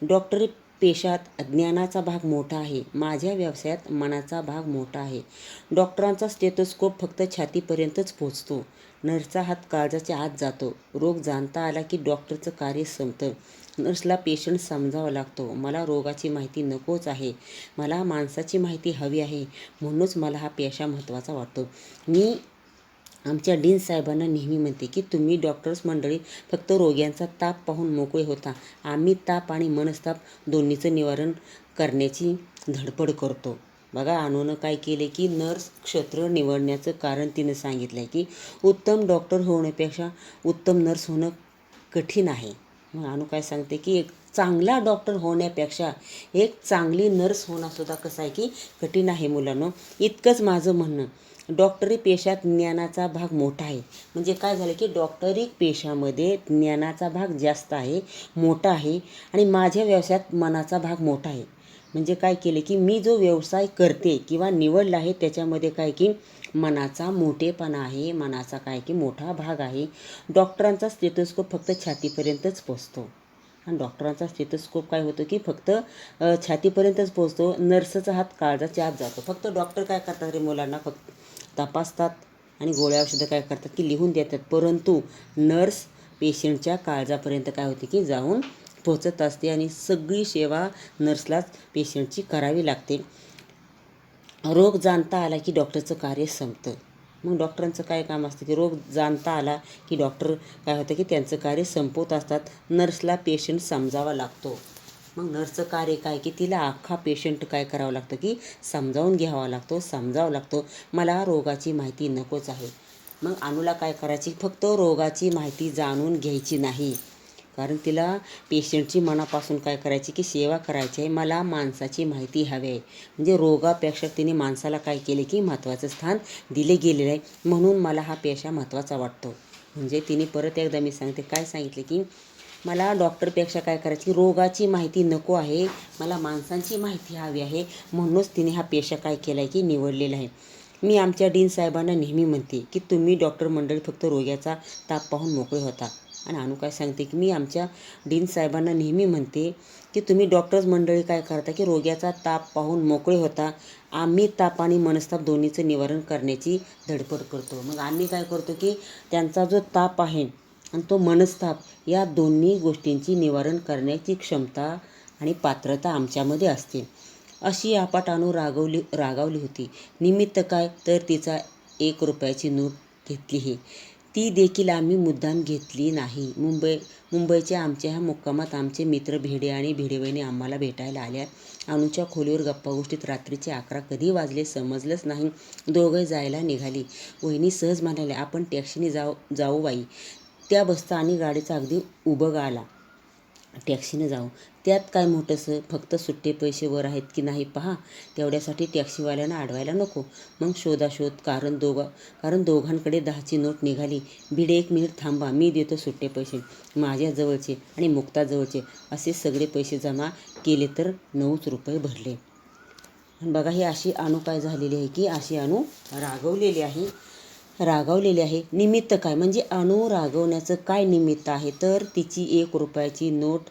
डॉक्टरी पेशात ज्ञानाचा भाग मोठा आहे. माझ्या व्यवसायात मनाचा भाग मोठा आहे. डॉक्टरांचा स्टेथोस्कोप फक्त छातीपर्यंतच पोहोचतो. नर्सचा हात काळजाच्या आत जातो. रोग जाणता आला की डॉक्टरचं कार्य संपतं. नर्सला पेशंट समजावा लागतो. मला रोगाची माहिती नकोच आहे, मला माणसाची माहिती हवी आहे. म्हणूनच मला हा पेशा महत्त्वाचा वाटतो. मी आमच्या डीन साहेबांना नेहमी म्हणते की तुम्ही डॉक्टर्स मंडळी फक्त रोग्यांचा ताप पाहून मोकळे होता. आम्ही ताप आणि मनस्ताप दोन्हीचं निवारण करण्याची धडपड करतो. बघा, अनुनं काय केले की नर्स क्षेत्र निवडण्याचं कारण तिनं सांगितलं आहे की उत्तम डॉक्टर होण्यापेक्षा उत्तम नर्स होणं कठीण आहे. मग अनु काय सांगते की एक चांगला डॉक्टर होण्यापेक्षा एक चांगली नर्स होणंसुद्धा कसं आहे की कठीण आहे मुलांनो. इतकंच माझं म्हणणं. डॉक्टरी पेशात ज्ञानाचा भाग मोठा आहे. म्हणजे काय झालं की डॉक्टरी पेशामध्ये ज्ञानाचा भाग जास्त आहे, मोठा आहे. आणि माझ्या व्यवसायात मनाचा भाग मोठा आहे. म्हणजे काय केले की मी जो व्यवसाय करते किंवा निवडला आहे त्याच्यामध्ये काय की मनाचा मोठेपणा आहे, मनाचा काय की मोठा भाग आहे. डॉक्टरांचा स्टेथोस्कोप फक्त छातीपर्यंतच पोचतो. आणि डॉक्टरांचा स्टेथोस्कोप काय होतं की फक्त छातीपर्यंतच पोचतो. नर्सचा हात काळजाच्या आत जातो. फक्त डॉक्टर काय करतात रे मुलांना, फक्त तपासतात आणि गोळ्या औषधं काय करतात की लिहून देतात. परंतु नर्स पेशंटच्या काळजापर्यंत काय होते की जाऊन पोचत असते आणि सगळी सेवा नर्सलाच पेशंटची करावी लागते. रोग जाणता आला की डॉक्टरचं कार्य संपतं. मग डॉक्टरांचं काय काम असतं की रोग जाणता आला की डॉक्टर काय होतं की त्यांचं कार्य संपवत असतात. नर्सला पेशंट समजावा लागतो. मग नर्सचं कार्य काय की तिला अख्खा पेशंट काय करावं लागतं की समजावून घ्यावा लागतो, समजावं लागतो. मला रोगाची माहिती नकोच आहे. मग अनुला काय करायची, फक्त रोगाची माहिती जाणून घ्यायची नाही, कारण तिला पेशंटची मनापासून काय करायची की सेवा करायची आहे. मला माणसाची माहिती हवी आहे. म्हणजे रोगापेक्षा तिने माणसाला काय केले की महत्त्वाचं स्थान दिले गेलेलं आहे. म्हणून मला हा पेशा महत्त्वाचा वाटतो. म्हणजे तिने परत एकदा मी सांगते काय सांगितले की मला डॉक्टरपेक्षा काय करायची, रोगाची माहिती नको आहे, मला माणसांची माहिती हवी आहे. म्हणूनच तिने हा पेशा काय केला आहे की निवडलेला आहे. मी आमच्या डीन साहेबांना नेहमी म्हणते की तुम्ही डॉक्टर मंडळी फक्त रोग्याचा ताप पाहून मोकळे होता. आणि अनु काय सांगते की मी आमच्या डीन साहेबांना नेहमी म्हणते की तुम्ही डॉक्टर्स मंडळी काय करता की रोग्याचा ताप पाहून मोकळे होता. आम्ही ताप आणि मनस्ताप दोन्हीचं निवारण करण्याची धडपड करतो. मग आम्ही काय करतो की त्यांचा जो ताप आहे आणि तो मनस्ताप, या दोन्ही गोष्टींची निवारण करण्याची क्षमता आणि पात्रता आमच्यामध्ये असते. अशी आपट अनु रागावली होती. निमित्त काय तर तिचा 1 रुपयाची नोट घेतली. ती देखील आम्ही मुद्दाम घेतली नाही. मुंबईच्या आमच्या ह्या मुक्कामात आमचे मित्र भिडे आणि भिडेवहिनी आम्हाला भेटायला आल्या. अनुच्या खोलीवर गप्पागोष्टीत रात्रीचे 11 कधी वाजले समजलंच नाही. दोघे जायला निघाली. वहिनी सहज म्हणाल्या, आपण टॅक्सीने जाऊ बाई. त्या बसचा आणि गाडीचा अगदी उबग आला. टॅक्सीने जाऊ, त्यात काय मोठंसं, फक्त सुट्टे पैसे वर आहेत की नाही पहा. तेवढ्यासाठी टॅक्सीवाल्यांना अडवायला नको. मग शोधाशोध, कारण दोघांकडे 10ची नोट निघाली. भिडे, 1 मिनिट थांबा, मी देतो सुट्टे पैसे. माझ्याजवळचे आणि मुक्ताजवळचे असे सगळे पैसे जमा केले तर 9च रुपये भरले. बघा, ही अशी अनु काय झालेली आहे की अशी अनु रागवलेली आहे. निमित्त काय, म्हणजे अनु रागवण्याचं काय निमित्त आहे तर तिची 1 रुपयाची नोट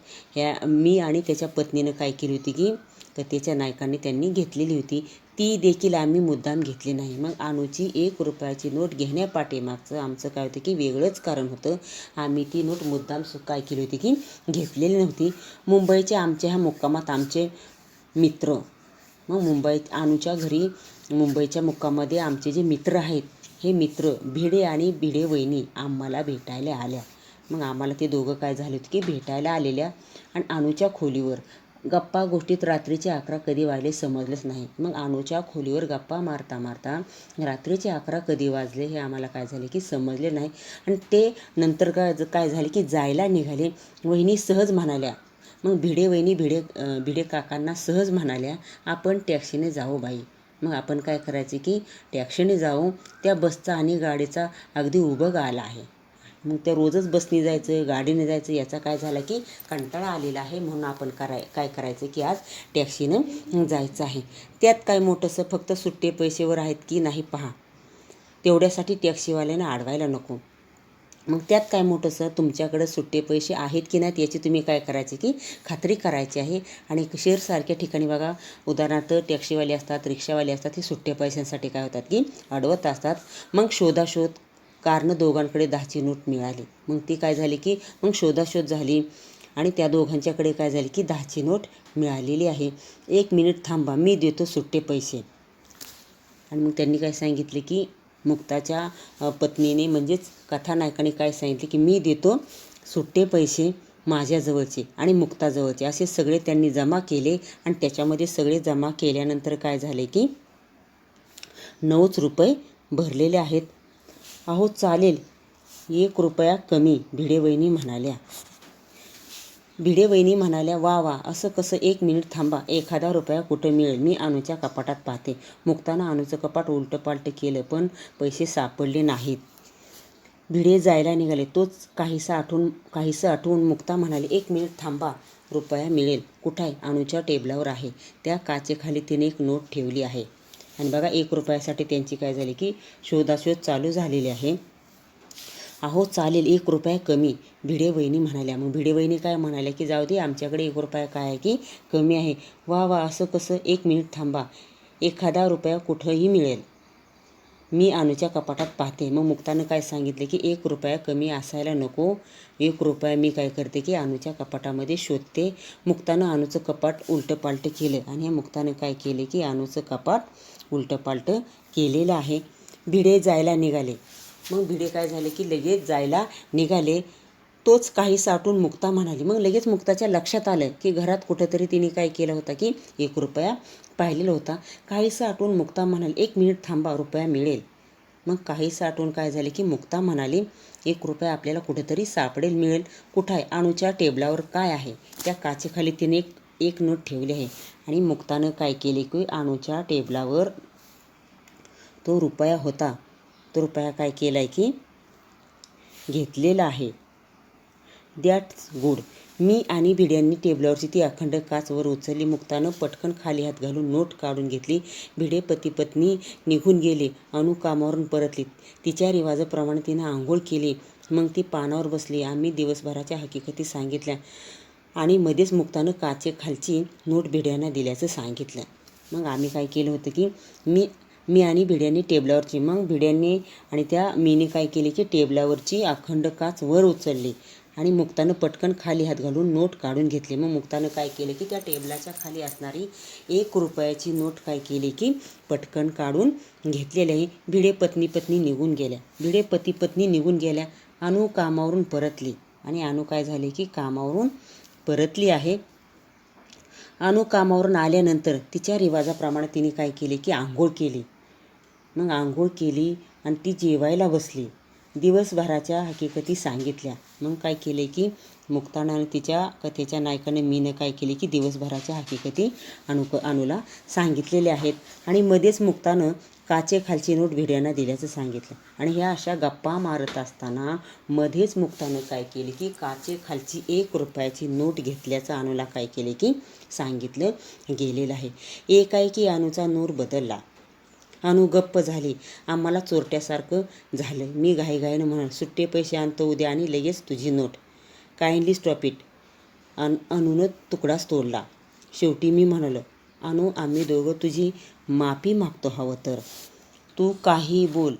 मी आणि त्याच्या पत्नीनं काय केली होती की कथेच्या नायकांनी त्यांनी घेतलेली होती. ती देखील आम्ही मुद्दाम घेतली नाही. मग अनुची 1 रुपयाची नोट घेण्यापाठीमागचं आमचं काय होतं की वेगळंच कारण होतं. आम्ही ती नोट मुद्दाम काय केली होती की घेतलेली नव्हती. मुंबईच्या आमच्या ह्या मुक्कामात आमचे मित्र, मग अनुच्या घरी मुंबईच्या मुक्कामामध्ये आमचे जे मित्र आहेत, हे मित्र भिडे आणि भिडे वहिनी आम्हाला भेटायला आल्या. मग आम्हाला ते दोघं काय झाले होते की भेटायला आलेल्या आणि अनुच्या खोलीवर गप्पा गोष्टीत रात्रीचे 11 कधी वाजले समजलंच नाही. मग अनुच्या खोलीवर गप्पा मारता मारता रात्रीचे 11 कधी वाजले हे आम्हाला काय झाले की समजले नाही. आणि ते नंतर काय झाले की जायला निघाले. वहिनी सहज म्हणाल्या, मग भिडे वहिनी भिडे काकांना सहज म्हणाल्या, आपण टॅक्सीने जाऊ बाई. मग आपण काय करायचे की टॅक्सीने जाऊ. त्या बसचा आणि गाडीचा अगदी उबग आला आहे. मग त्या रोजच बसने जायचं, गाडीने जायचं, याचा काय झाला की कंटाळा आलेला आहे. म्हणून आपण काय करायचं की आज टॅक्सीनं जायचं आहे. त्यात काय मोठंसं, फक्त सुट्टे पैसेवर आहेत की नाही पहा. तेवढ्यासाठी टॅक्सीवाल्यांना अडवायला नको. मग त्यात काय मोठंसं, तुमच्याकडे सुट्टे पैसे आहेत की नाहीत याची तुम्ही काय करायचे की खात्री करायची आहे. आणि शहरसारख्या ठिकाणी बघा, उदाहरणार्थ टॅक्सीवाले असतात, रिक्षावाले असतात, हे सुट्टे पैशांसाठी काय होतात की अडवत असतात. मग शोधाशोध, कारण दोघांकडे 10ची नोट मिळाली. मग ती काय झाली की मग शोधाशोध झाली आणि त्या दोघांच्याकडे काय झाली की 10ची नोट मिळालेली आहे. 1 मिनिट थांबा, मी देतो सुट्टे पैसे. आणि मग त्यांनी काय सांगितले की मुक्ताच्या पत्नीने म्हणजेच कथानायकाने काय सांगितले की मी देतो सुट्टे पैसे माझ्याजवळचे आणि मुक्ताजवळचे असे सगळे त्यांनी जमा केले. आणि त्याच्यामध्ये सगळे जमा केल्यानंतर काय झाले की 9च रुपये भरलेले आहेत. अहो चालेल, 1 रुपया कमी, भिडे वहिनी म्हणाल्या. वा, असं कसं, 1 मिनिट थांबा, एखादा रुपया कुठं मिळेल, मी अनुच्या कपाटात पाहते. मुक्तानं अनुचं कपाट उलटपालट केलं पण पैसे सापडले नाहीत. भिडे जायला निघाले. तोच काहीसं आठवून मुक्ता म्हणाली, 1 मिनिट थांबा, रुपया मिळेल. कुठं आहे? अनुच्या टेबलावर आहे. त्या काचेखाली तिने एक नोट ठेवली आहे. आणि बघा, 1 रुपयासाठी त्यांची काय झाली की शोधाशोध चालू झालेली आहे. अहो चालेल, 1 रुपया कमी, भिडे वहिनी म्हणाल्या. मग भिडे वहिनी काय म्हणाल्या की जाऊ दे, आमच्याकडे 1 रुपया काय आहे की कमी आहे. वा, असं कसं, 1 मिनिट थांबा, एखादा रुपया कुठंही मिळेल, मी अनुच्या कपाटात पाहते. मग मुक्तानं काय सांगितले की 1 रुपया कमी असायला नको, 1 रुपया मी काय करते की अनुच्या कपाटामध्ये शोधते. मुक्तानं अनुचं कपाट उलटपालट केलं आणि या मुक्तानं काय केले की अनुचं कपाट उलटपालट केलेलं आहे. भिडे जायला निघाले. मग भिडे काय झाले की लगेच जायला निघाले. तोच काही साठून मुक्ता म्हणाली. मग लगेच मुक्ताच्या लक्षात आलं की घरात कुठंतरी तिने काय केलं होतं की 1 रुपया पाहिलेला होता. काहीसं आठवून मुक्ता म्हणाली, 1 मिनिट थांबा, रुपया मिळेल. मग काहीसं आठवून काय झाले की मुक्ता म्हणाली, 1 रुपया आपल्याला कुठेतरी मिळेल. कुठं आहे? अनुच्या टेबलावर काय आहे? त्या काचेखाली तिने एक नोट ठेवली आहे. आणि मुक्तानं काय केले की अनुच्या टेबलावर तो रुपया होता, तो रुपया काय केला आहे की घेतलेला आहे. That's good. मी आणि भिड्यांनी टेबलावरची ती अखंड काच वर उचलली. मुक्तानं पटकन खाली हात घालून नोट काढून घेतली. भिडे पती पत्नी निघून गेले. अनु कामावरून परतली. तिच्या रिवाजाप्रमाणे तिनं आंघोळ केली. मग ती पानावर बसली. आम्ही दिवसभराच्या हकीकती सांगितल्या आणि मध्येच मुक्तानं काचेखालची नोट भिड्यांना दिल्याचं सांगितलं. मग आम्ही काय केलं होतं की मी आणि भिड्यांनी टेबलावरची, मग भिड्यांनी आणि त्या मीने काय केली की टेबलावरची अखंड काच वर उचलली आणि मुक्तानं पटकन खाली हात घालून नोट काढून घेतली. मग मुक्तानं काय केलं की त्या टेबलाच्या खाली असणारी 1 रुपयाची नोट काय केली की पटकन काढून घेतलेली आहे. भिडे पत्नी निघून गेल्या. भिडे पत्नी निघून गेल्या. अनु कामावरून परतली आणि अनु काय झाले की कामावरून परतली आहे. अनु कामावरून आल्यानंतर तिच्या रिवाजाप्रमाणे तिने काय केले की आंघोळ केली. मग आंघोळ केली आणि ती जेवायला बसली. दिवसभराच्या हकीकती सांगितल्या. मग काय केले की मुक्तानं आणि तिच्या कथेच्या नायकानं मीनं काय केले की दिवसभराच्या हकीकती अनुला सांगितलेल्या आहेत. आणि मध्येच मुक्तानं काचेखालची नोट भिड्यांना दिल्याचं सांगितलं. आणि ह्या अशा गप्पा मारत असताना मध्येच मुक्तानं काय केले की काचेखालची 1 रुपयाची नोट घेतल्याचं अनुला काय केले की सांगितलं गेलेलं आहे. एकाएकी अनुचा नूर बदलला. अनु गप्प झाली. आम्हाला चोरट्यासारखं झालं. मी घाईघाईनं म्हणाल, सुट्टे पैसे आणतो उद्या आणि लगेच तुझी नोट. Kindly stop it. अनुनं तुकडाच तोडला. शेवटी मी म्हणालो, अनु आम्ही दोघं तुझी माफी मागतो हवं तर. तू काही बोल.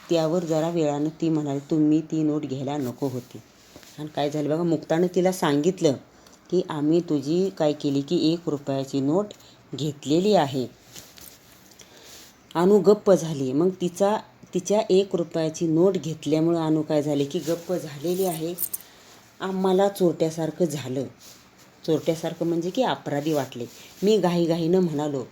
त्यावर जरा वेळानं ती म्हणाली, तुम्ही ती नोट घ्यायला नको होती. आणि काय झालं बघा, मुक्तानं तिला सांगितलं की आम्ही तुझी काय केली की 1 रुपयाची नोट घेतलेली आहे. अनु गप्प झाली. मग तिच्या 1 रुपयाची नोट घेतल्यामुळं अनु काय झाले की गप्प झालेली आहे. आम्हाला चोरट्यासारखं झालं. चोरट्यासारखं म्हणजे की अपराधी वाटले. मी घाईघाईनं म्हणालो.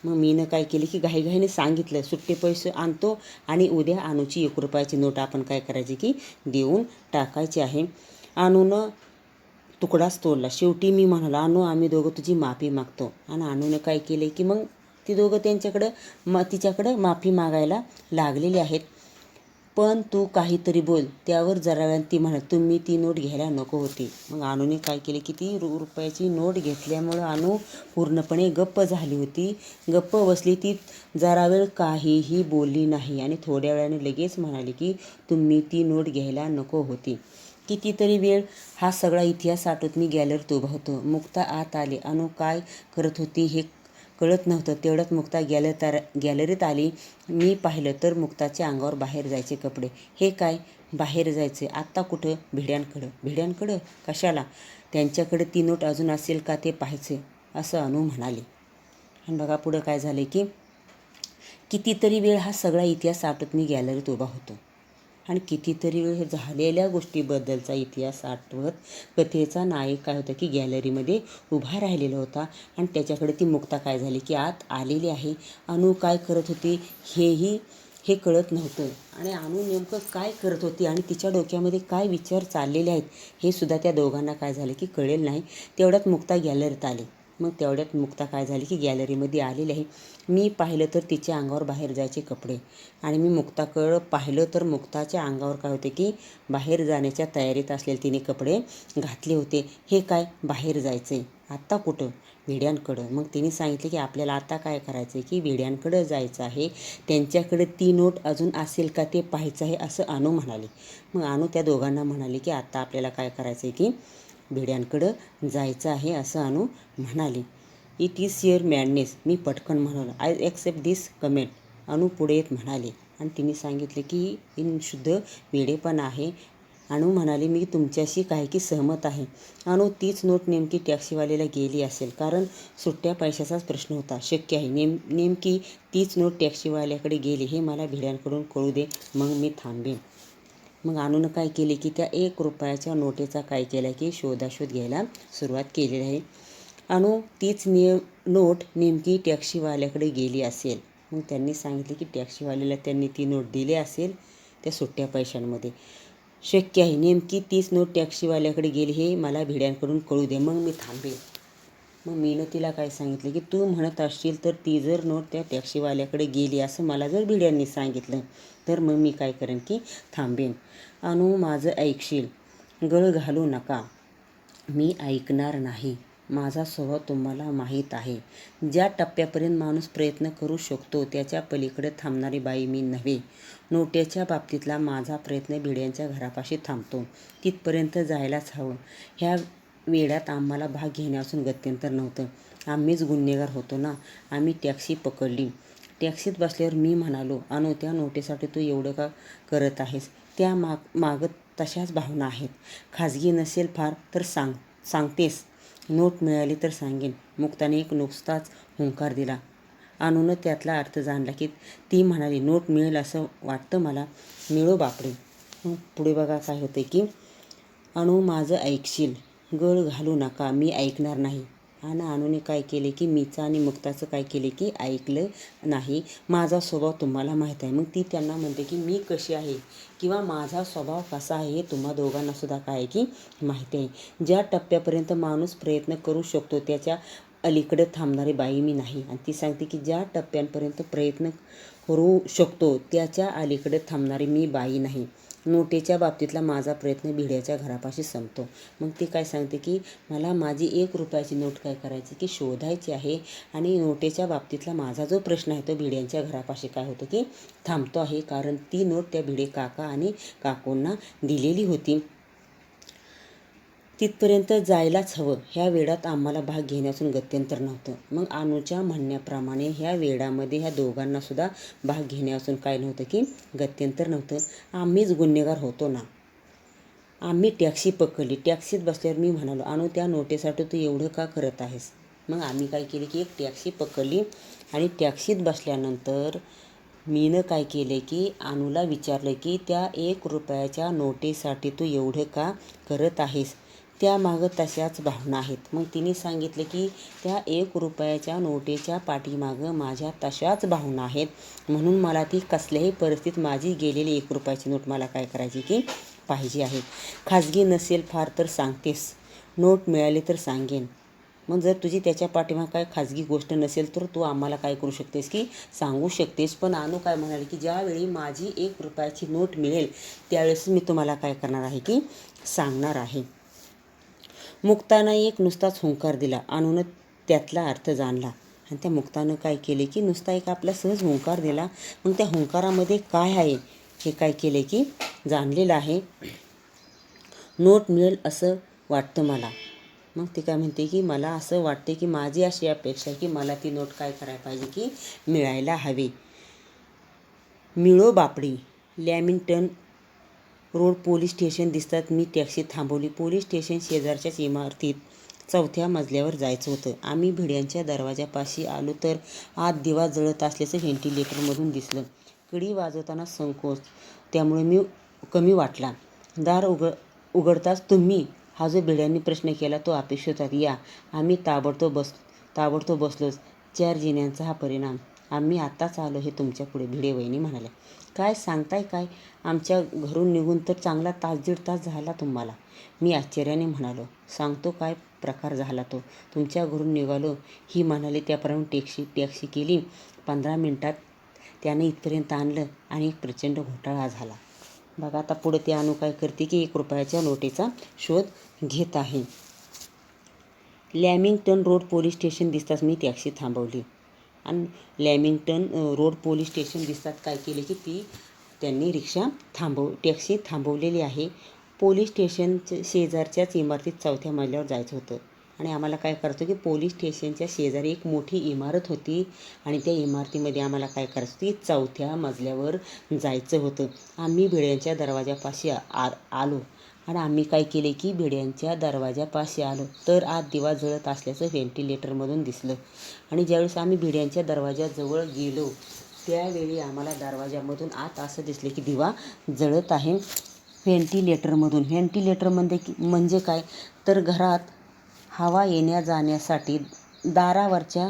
मग मीनं काय केली की घाईघाईनं सांगितलं, सुट्टे पैसे आणतो आणि उद्या अनुची 1 रुपयाची नोट आपण काय करायची की देऊन टाकायची आहे. अनुनं तुकडाच तोडला. शेवटी मी म्हणालो, अनु आम्ही दोघं तुझी माफी मागतो. आणि अनुनं काय केले की मग ती दोघं तिच्याकडं माफी मागायला लागलेली आहेत. पण तू काहीतरी बोल. त्यावर जरा वेळानं ती म्हणाली, तुम्ही ती नोट घ्यायला नको होती. मग अनुने काय केले की ती रुपयाची नोट घेतल्यामुळं अनु पूर्णपणे गप्प झाली होती. गप्प बसली. ती जरा वेळ काहीही बोलली नाही आणि थोड्या वेळाने लगेच म्हणाली की तुम्ही ती नोट घ्यायला नको होती. कितीतरी वेळ हा सगळा इतिहास आठवत मी गॅलरीत उभा होतो. मुक्ता आत आली. अनु काय करत होती हे कळत नव्हतं. तेवढ्यात मुक्ता गॅलरीत आली. मी पाहिलं तर मुक्ताच्या अंगावर बाहेर जायचे कपडे. हे काय बाहेर जायचे? आत्ता कुठं? भिड्यांकडं कशाला? त्यांच्याकडे ती नोट अजून असेल का ते पाहायचे, असं अनु म्हणाली. आणि बघा पुढं काय झालं की कितीतरी वेळ हा सगळा इतिहास आठवत मी गॅलरीत उभा होतो. आणि कितीतरी वेळ झालेल्या गोष्टीबद्दलचा इतिहास आठवत कथेचा नायक काय होता की गॅलरीमध्ये उभा राहिलेला होता. आणि त्याच्याकडे ती मुक्ता काय झाली की आत आलेली आहे. अनु काय करत होती हे कळत नव्हतं. आणि अनु नेमकं काय करत होती आणि तिच्या डोक्यामध्ये काय विचार चाललेले आहेत हे सुद्धा त्या दोघांना काय झालं की कळेल नाही. तेवढ्यात मुक्ता गॅलरीत आली. मग तेवढ्यात मुक्ता काय झाली की गॅलरीमध्ये आलेली आहे. मी पाहिलं तर तिच्या अंगावर बाहेर जायचे कपडे. आणि मी मुक्ताकडं पाहिलं तर मुक्ताच्या अंगावर काय होते की बाहेर जाण्याच्या तयारीत असलेले तिने कपडे घातले होते. हे काय बाहेर जायचे? आत्ता कुठं? भिड्यांकडं. मग तिने सांगितले की आपल्याला आता काय करायचं आहे की भिड्यांकडं जायचं आहे. त्यांच्याकडे ती नोट अजून असेल का ते पाहायचं आहे, असं अनु म्हणाली. मग अनु त्या दोघांना म्हणाली की आता आपल्याला काय करायचं आहे की भिड्यांकडं जायचं आहे, असं अनु म्हणाली. It is your madness. मी पटकन म्हणालो, आय ॲक्सेप्ट दिस कमेंट. अनु पुढे येत म्हणाले. आणि तिने सांगितले की इन शुद्ध वेडेपणा आहे. अनु म्हणाली, मी तुमच्याशी काही की सहमत आहे. अनु तीच नोट नेमकी टॅक्सीवाल्याला गेली असेल, कारण सुट्ट्या पैशाचाच प्रश्न होता. शक्य आहे नेमकी तीच नोट टॅक्सीवाल्याकडे गेली हे मला भिड्यांकडून कळू दे, मग मी थांबेन. मग अनुनं काय केले की त्या 1 रुपयाच्या नोटेचा काय केला की शोधाशोध घ्यायला सुरुवात केलेली आहे. अनु तीच नोट नेमकी टॅक्सीवाल्याकडे गेली असेल. मग त्यांनी सांगितले की टॅक्सीवाल्याला त्यांनी ती नोट दिली असेल त्या सुट्ट्या पैशांमध्ये. शक्य आहे नेमकी तीच नोट टॅक्सीवाल्याकडे गेली हे मला भिड्यांकडून कळू दे, मग मी थांबेन. मग मीनं तिला काय सांगितलं की तू म्हणत असशील तर ती जर नोट त्या टॅक्सीवाल्याकडे गेली असं मला जर भिड्यांनी सांगितलं तर मग मी काय करेन की थांबेन. अनु माझं ऐकशील? गळ घालू नका. मी ऐकणार नाही. माझा स्वभाव तुम्हाला माहीत आहे. ज्या टप्प्यापर्यंत माणूस प्रयत्न करू शकतो त्याच्या पलीकडे थांबणारी बाई मी नव्हे. नोटेच्या बाबतीतला माझा प्रयत्न भिड्यांच्या घरापाशी थांबतो. तिथपर्यंत जायलाच हवं. ह्या वेड्यात आम्हाला भाग घेण्यापासून गत्यंतर नव्हतं. आम्हीच गुन्हेगार होतो ना. आम्ही टॅक्सी पकडली. टॅक्सीत बसल्यावर मी म्हणालो, अनु त्या नोटेसाठी तू एवढं का करत आहेस? त्या मागं तशाच भावना आहेत. खाजगी नसेल फार तर सांगतेस. नोट मिळाली तर सांगेन. मुक्ताने एक नुसताच हुंकार दिला. अनुनं त्यातला अर्थ जाणला की ती म्हणाली, नोट मिळेल असं वाटतं मला. मिळो बापरे. मग पुढे बघा काय होते की अनु माझं ऐकशील. गळ घालू नका, मी ऐकणार नाही. आणि अनुने काय केले की मीचं आणि मुक्ताचं काय केले की ऐकलं नाही. माझा स्वभाव तुम्हाला माहीत आहे. मग ती त्यांना म्हणते की मी कशी आहे किंवा माझा स्वभाव कसा आहे हे तुम्हा दोघांनासुद्धा काय आहे की माहिती आहे. ज्या टप्प्यापर्यंत माणूस प्रयत्न करू शकतो त्याच्या अलीकडे थांबणारी बाई मी नाही. आणि ती सांगते की ज्या टप्प्यांपर्यंत प्रयत्न करू शकतो त्याच्या अलीकडे थांबणारी मी बाई नाही. नोटेच्या बाबतीतला माझा प्रयत्न भिड्याच्या घरापाशी संपतो. मग ती काय सांगते की मला माझी 1 रुपयाची नोट काय करायची की शोधायची आहे. आणि नोटेच्या बाबतीतला माझा जो प्रश्न आहे तो भिड्यांच्या घरापाशी काय होतो की थांबतो आहे. कारण ती नोट त्या भिडे काका आणि काकूंना दिलेली होती. तिथपर्यंत जायलाच हवं. ह्या वेडात आम्हाला भाग घेण्यासून गत्यंतर नव्हतं. मग अनुच्या म्हणण्याप्रमाणे ह्या वेडामध्ये ह्या दोघांनासुद्धा भाग घेण्यासून काय नव्हतं की गत्यंतर नव्हतं. आम्हीच गुन्हेगार होतो ना. आम्ही टॅक्सी पकडली. टॅक्सीत बसल्यावर मी म्हणालो, अनु त्या नोटेसाठी तू एवढं का करत आहेस. मग आम्ही काय केले की एक टॅक्सी पकडली आणि टॅक्सीत बसल्यानंतर मीनं काय केले की अनुला विचारलं की त्या 1 रुपयाच्या नोटेसाठी तू एवढं का करत आहेस. त्यामागं तशाच भावना आहेत. मग तिने सांगितलं की त्या 1 रुपयाच्या नोटेच्या पाठीमागं माझ्या तशाच भावना आहेत. म्हणून मला ती कसल्याही परिस्थितीत माझी गेलेली 1 रुपयाची नोट मला काय करायची की पाहिजे आहे. खाजगी नसेल फार तर सांगतेस. नोट मिळाली तर सांगेन. मग जर तुझी त्याच्या पाठीमागं काय खाजगी गोष्ट नसेल तर तू आम्हाला काय करू शकतेस की सांगू शकतेस. पण अनु काय म्हणाली की ज्यावेळी माझी 1 रुपयाची नोट मिळेल त्यावेळेस मी तुम्हाला काय करणार आहे की सांगणार आहे. मुक्तानं एक नुसताच हुंकार दिला. अनुनं त्यातला अर्थ जाणला. आणि त्या मुक्तानं काय केले की नुसता एक आपला सहज हुंकार दिला. मग त्या हुंकारामध्ये काय आहे हे काय केले की जाणलेलं आहे. नोट मिळेल असं वाटतं मला. मग ती काय म्हणते की मला असं वाटते की माझी अशी अपेक्षा आहे की मला ती नोट काय करायला पाहिजे की मिळायला हवी. मिळो बापडी. लॅमिंग्टन रोड पोलीस स्टेशन दिसतात. मी टॅक्सी थांबवली. पोलीस स्टेशन शेजारच्याच इमारतीत 4थ्या मजल्यावर जायचं होतं. आम्ही भिड्यांच्या दरवाजापाशी आलो तर आत दिवा जळत असल्याचं व्हेंटिलेटरमधून दिसलं. कडी वाजवताना संकोच त्यामुळे मी कमी वाटला. दार उघडताच तुम्ही, हा जो भिड्यांनी प्रश्न केला तो अपेक्षित होता. या. आम्ही ताबडतोब बसलोच. 4 जिन्यांचा हा परिणाम. आम्ही आत्ताच आलो हे तुमच्या पुढे, भिडे वहिनी म्हणाल्या. काय सांगताय काय. आमच्या घरून निघून तर चांगला 1.5-1.5 तास झाला तुम्हाला. मी आश्चर्याने म्हणालो. सांगतो काय प्रकार झाला तो. तुमच्या घरून निघालो ही म्हणाली त्याप्रमाणे टॅक्सी केली. 15 मिनिटात त्याने इथपर्यंत आणलं आणि एक प्रचंड घोटाळा झाला. बघा आता पुढे ते अनु काय करते की 1 रुपयाच्या नोटेचा शोध घेत आहे. लॅमिंग्टन रोड पोलीस स्टेशन दिसताच मी टॅक्सी थांबवली. आणि लॅमिंग्टन रोड पोलीस स्टेशन दिसतात काय केले की त्यांनी टॅक्सी थांबवलेली आहे. पोलीस स्टेशनच्या शेजारच्याच इमारतीत 4थ्या मजल्यावर जायचं होतं. आणि आम्हाला काय करायचं की पोलीस स्टेशनच्या शेजारी एक मोठी इमारत होती आणि त्या इमारतीमध्ये आम्हाला काय करायचं की 4थ्या मजल्यावर जायचं होतं. आम्ही भिड्यांच्या दरवाजापाशी आलो आणि आम्ही काय केले की भिड्यांच्या दरवाजापाशी आलो तर आत दिवा जळत असल्याचं व्हेंटिलेटरमधून दिसलं. आणि ज्यावेळेस आम्ही भिड्यांच्या दरवाजाजवळ गेलो त्यावेळी आम्हाला दरवाजामधून आत असं दिसलं की दिवा जळत आहे व्हेंटिलेटरमधून. म्हणजे काय तर घरात हवा येण्या जाण्यासाठी दारावरच्या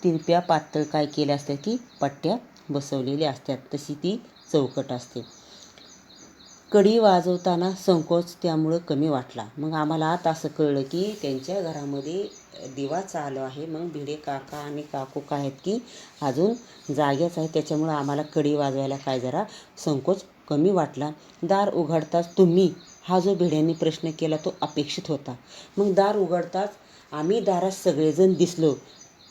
तिरप्या पातळ काय केल्या असतात की पट्ट्या बसवलेल्या असतात. तशी ती चौकट असते. कडी वाजवताना संकोच त्यामुळं कमी वाटला. मग आम्हाला आत असं कळलं की त्यांच्या घरामध्ये दिवा चालू आहे. मग भिडे काका आणि काकू काय आहेत की अजून जाग्याच आहेत. त्याच्यामुळं आम्हाला कडी वाजवायला काय जरा संकोच कमी वाटला. दार उघडताच तुम्ही, हा जो भिड्यांनी प्रश्न केला तो अपेक्षित होता. मग दार उघडताच आम्ही दारात सगळेजण दिसलो.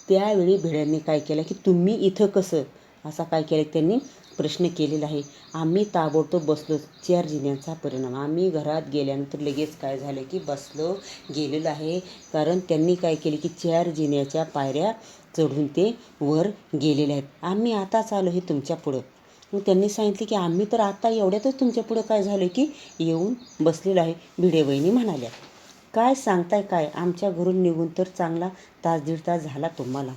त्यावेळी भिड्यांनी काय केलं की तुम्ही इथं कसं असा काय केलं त्यांनी प्रश्न केलेला आहे. आम्ही ताबडतोब बसलो. 4 जिन्यांचा परिणाम. आम्ही घरात गेल्यानंतर लगेच काय झालं की बसलो गेलेलं आहे. कारण त्यांनी काय केले की 4 जिन्याच्या पायऱ्या चढून ते वर गेलेले आहेत. आम्ही आताच आलो हे तुमच्या पुढं. मग त्यांनी सांगितले की आम्ही तर आता एवढ्यातच तुमच्या पुढं काय झालं की येऊन बसलेलं आहे. भिडे वहिनी म्हणाल्या, काय सांगताय काय, आमच्या घरून निघून तर चांगला तास दीड तास झाला तुम्हाला.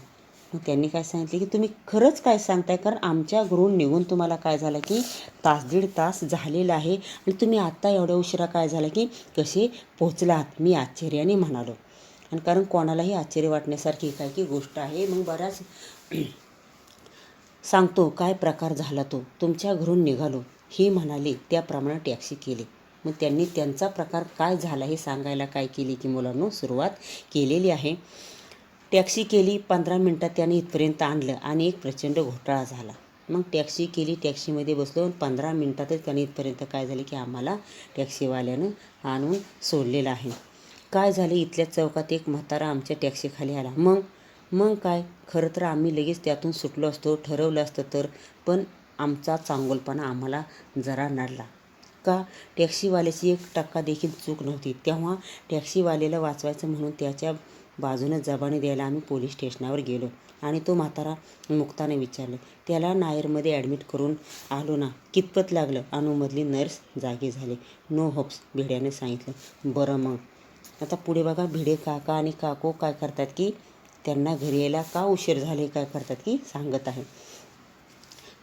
मग त्यांनी काय सांगितले की तुम्ही खरंच काय सांगताय, कारण आमच्या घरून निघून तुम्हाला काय झालं की तास दीड तास झालेला आहे आणि तुम्ही आत्ता एवढ्या उशिरा काय झालं की कसे पोचलात. मी आश्चर्याने म्हणालो. आणि कारण कोणालाही आश्चर्य वाटण्यासारखी काय की गोष्ट आहे. मग बऱ्याच सांगतो काय प्रकार झाला तो. तुमच्या घरून निघालो हे म्हणाले, त्याप्रमाणे टॅक्सी केली. मग त्यांनी त्यांचा प्रकार काय झाला हे सांगायला काय केली की मुलांनो सुरुवात केलेली आहे. टॅक्सी केली, 15 मिनटात त्याने इथपर्यंत आणलं आणि एक प्रचंड घोटाळा झाला. मग टॅक्सी केली, टॅक्सीमध्ये बसलो आणि 15 मिनटातच त्याने इथपर्यंत काय झालं की आम्हाला टॅक्सीवाल्यानं आणून सोडलेलं आहे. काय झालं, इथल्या चौकात एक म्हातारा आमच्या टॅक्सीखाली आला. मग काय, खरं तर आम्ही लगेच त्यातून सुटलो असतो, ठरवलं असतं तर, पण आमचा चांगुलपणा आम्हाला जरा नडला. का, टॅक्सीवाल्याची 1% देखील चूक नव्हती. तेव्हा टॅक्सीवाल्याला वाचवायचं म्हणून त्याच्या बाजूनं जबानी द्यायला आम्ही पोलीस स्टेशनावर गेलो आणि तो म्हातारा मुक्ताने विचारलं, त्याला नायरमध्ये ॲडमिट करून आलो ना, कितपत लागलं. अनुमधली नर्स जागी झाली. नो होप्स, भिड्याने सांगितलं. बरं मग आता पुढे बघा, भिडे काका आणि काकू काय करतात की त्यांना घरी यायला का उशीर झाले काय करतात की सांगत आहे.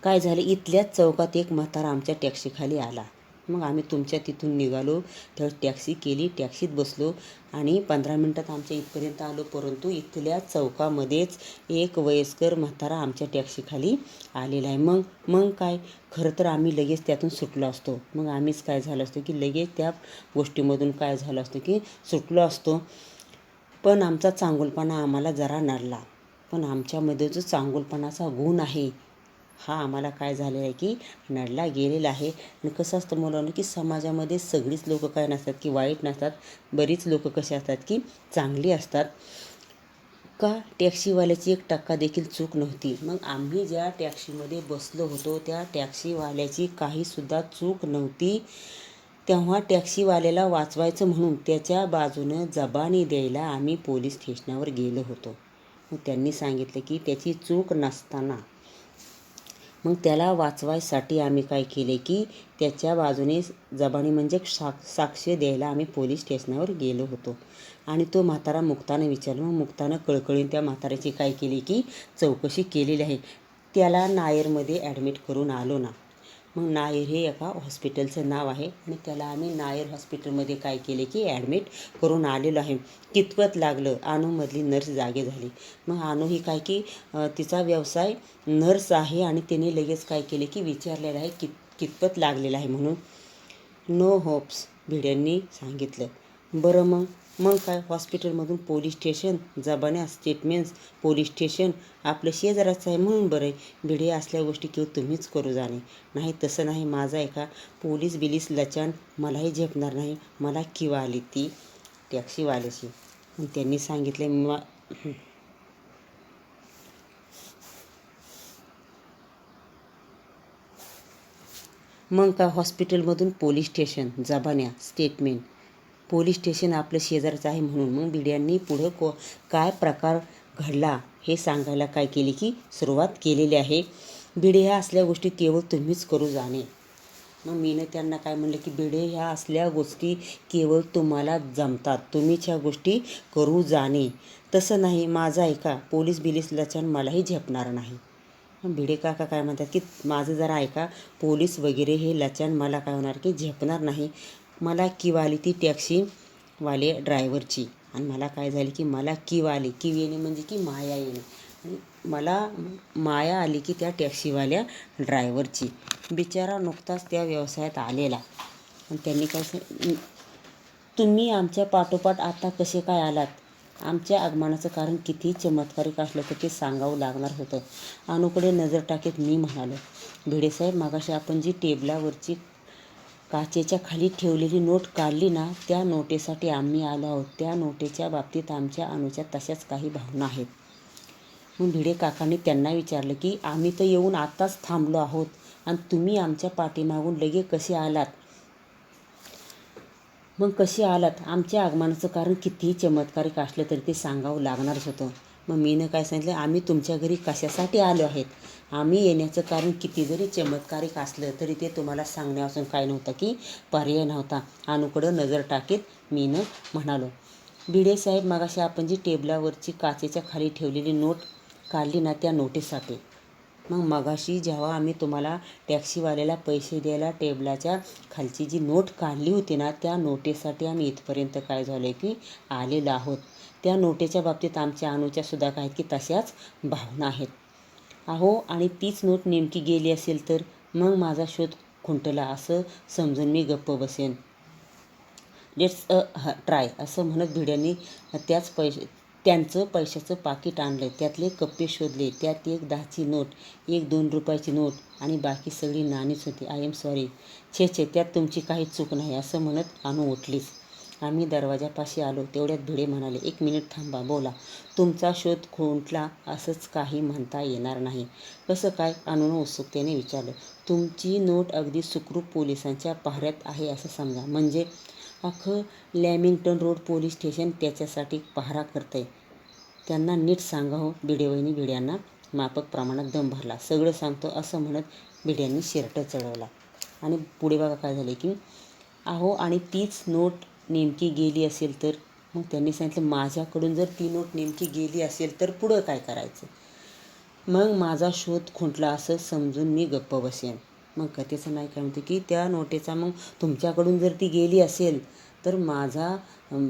काय झालं, इथल्याच चौकात एक म्हातारा आमच्या टॅक्सीखाली आला. मग आम्ही तुमच्या तिथून निघालो, तर टॅक्सी केली, टॅक्सीत बसलो आणि 15 मिनटात आमच्या इथपर्यंत आलो. परंतु इथल्या चौकामध्येच एक वयस्कर म्हातारा आमच्या टॅक्सीखाली आलेला आहे. मग काय, खरं तर आम्ही लगेच त्यातून सुटलो असतो. मग आम्हीच काय झालं असतो की लगेच त्या गोष्टीमधून काय झालं असतं की सुटलो असतो. पण आमचा चांगुलपणा आम्हाला जरा नडला. पण आमच्यामध्ये जो चांगुलपणाचा गुण आहे हा आम्हाला काय झालेला आहे की नडला गेलेला आहे. आणि कसं असतं मुलांना की समाजामध्ये सगळीच लोकं काय नसतात की वाईट नसतात. बरीच लोकं कशी असतात की चांगली असतात. का, टॅक्सीवाल्याची 1% देखील चूक नव्हती. मग आम्ही ज्या टॅक्सीमध्ये बसलो होतो त्या टॅक्सीवाल्याची काहीसुद्धा चूक नव्हती. तेव्हा टॅक्सीवाल्याला वाचवायचं म्हणून त्याच्या बाजूनं जबानी द्यायला आम्ही पोलीस स्टेशनावर गेलो होतो. मग त्यांनी सांगितलं की त्याची चूक नसताना मग त्याला वाचवायसाठी आम्ही काय केले की त्याच्या बाजूने जबानी म्हणजे साक्ष द्यायला आम्ही पोलीस स्टेशनावर गेलो होतो. आणि तो म्हातारा मुक्ताने विचारलं. मग मुक्तानं कळकळीने त्या म्हाताऱ्याची काय केली की चौकशी केलेली आहे. त्याला नायरमध्ये ॲडमिट करून आलो ना. मग नायर हे एका हॉस्पिटलचं नाव आहे आणि त्याला आम्ही नायर हॉस्पिटलमध्ये काय केले की ॲडमिट करून आलेलो आहे. कितपत लागलं, अनुमधली नर्स जागी झाली. मग अनु ही काय की तिचा व्यवसाय नर्स आहे आणि तिने लगेच काय केले की विचारलेलं आहे कितपत लागलेलं आहे म्हणून. नो होप्स, भिड्यांनी सांगितलं. बरं मग काय, हॉस्पिटलमधून पोलीस स्टेशन, जबान्या, स्टेटमेंट्स, पोलीस स्टेशन आपलं शेजाराचं आहे म्हणून बरं आहे. भिडे असल्या गोष्टी किंवा तुम्हीच करू जाणे. नाही तसं नाही, माझा एका पोलीस बिलीस लचान मलाही झेपणार नाही. मला किंवा आली ती टॅक्सीवाल्याची. मग त्यांनी सांगितलं मग काय, हॉस्पिटलमधून पोलीस स्टेशन, जबान्या, स्टेटमेंट, पोलीस स्टेशन आपलं शेजारचं आहे म्हणून. मग भिड्यांनी पुढं काय प्रकार घडला हे सांगायला काय केली की सुरुवात केलेली आहे. भिडे ह्या असल्या गोष्टी केवळ तुम्हीच करू जाणे. मग मीनं त्यांना काय म्हणलं की भिडे ह्या असल्या गोष्टी केवळ तुम्हाला जमतात, तुम्हीच ह्या गोष्टी करू जाणे. तसं नाही, माझं ऐका, पोलीस बिलीस लचान मलाही झेपणार नाही. भिडे काका काय म्हणतात की माझं जरा ऐका, पोलीस वगैरे हे लचान मला काय होणार की झेपणार नाही. मला कीव आली ती टॅक्सीवाले ड्रायव्हरची आणि मला काय झाली की मला कीव आली. कीव येणे म्हणजे की माया येणे. आणि मला माया आली की त्या टॅक्सीवाल्या ड्रायव्हरची. बिचारा नुकताच त्या व्यवसायात आलेला आणि त्यांनी काय तुम्ही आमच्या पाठोपाठ आता कसे काय आलात. आमच्या आगमनाचं कारण कितीही चमत्कारिक असलं तर ते सांगावं लागणार होतं. अनुकडे नजर टाकीत मी म्हणालो, भिडेसाहेब, मागाशी आपण जी टेबलावरची काचेच्या खाली ठेवलेली नोट काढली ना, त्या नोटेसाठी आम्ही आलो आहोत. त्या नोटेच्या बाबतीत आमच्या अनुच्या तशाच काही भावना आहेत. मग भिडे काकांनी त्यांना विचारलं की आम्ही तर येऊन आत्ताच थांबलो आहोत आणि तुम्ही आमच्या पाठीमागून लगे कसे आलात. मग कशी आलात. आमच्या आगमनाचं कारण कितीही चमत्कारिक असलं तरी ते सांगावं लागणारच होतं. मग मीनं काय सांगितलं, आम्ही तुमच्या घरी कशासाठी आलो आहेत, आम्ही येण्याचं कारण किती जरी चमत्कारिक असलं तरी ते तुम्हाला सांगण्यापासून काय नव्हतं की पर्याय नव्हता. अनुकडं नजर टाकीत मीनं म्हणालो, भिडे साहेब, मगाशी आपण जी टेबलावरची काचेच्या खाली ठेवलेली नोट काढली ना, त्या नोटीसाठी. मग मगाशी जेव्हा आम्ही तुम्हाला टॅक्सीवाल्याला पैसे द्यायला टेबलाच्या खालची जी नोट काढली होती ना, त्या नोटीसाठी आम्ही इथपर्यंत काय झालो आहे की आलेलो आहोत. त्या नोटेच्या बाबतीत आमच्या अनुच्या सुद्धा काय की तशाच भावना आहेत. अहो, आणि तीच नोट नेमकी गेली असेल तर मग माझा शोध खुंटला असं समजून मी गप्प बसेन. लेट्स ट्राय असं म्हणत भिड्यांनी त्यांचं पैशाचं पाकिट आणलं, त्यातले कप्पे शोधले. त्यात एक 10ची नोट, एक 2 रुपयाची नोट आणि बाकी सगळी नाणीच होती. आय एम सॉरी, छे छे, त्यात तुमची काहीच चूक नाही असं म्हणत अनु उठलीच. आम्ही दरवाजापाशी आलो तेवढ्यात भिडे म्हणाले, 1 मिनिट थांबा, बोला. तुमचा शोध खुंटला असंच काही म्हणता येणार नाही. कसं काय, अनुनं उत्सुकतेने विचारलं. तुमची नोट अगदी सुखरूप पोलिसांच्या पहाऱ्यात आहे असं समजा. म्हणजे अख्खं लॅमिंग्टन रोड पोलीस स्टेशन त्याच्यासाठी पहारा करतंय. त्यांना नीट सांगा हो. भिडेवहिनी भिड्यांना माफक प्रमाणात दम भरला. सगळं सांगतो असं म्हणत भिड्यांनी शर्ट चढवला आणि पुढे बघा काय झालं की, अहो, आणि तीच नोट नेमकी गेली असेल तर. मग त्यांनी सांगितलं, माझ्याकडून जर ती नोट नेमकी गेली असेल तर पुढं काय करायचं. मग माझा शोध खुंटला असं समजून मी गप्प बसेन. मग कथेचं नाही काय म्हणते की त्या नोटेचा मग तुमच्याकडून जर ती गेली असेल तर माझा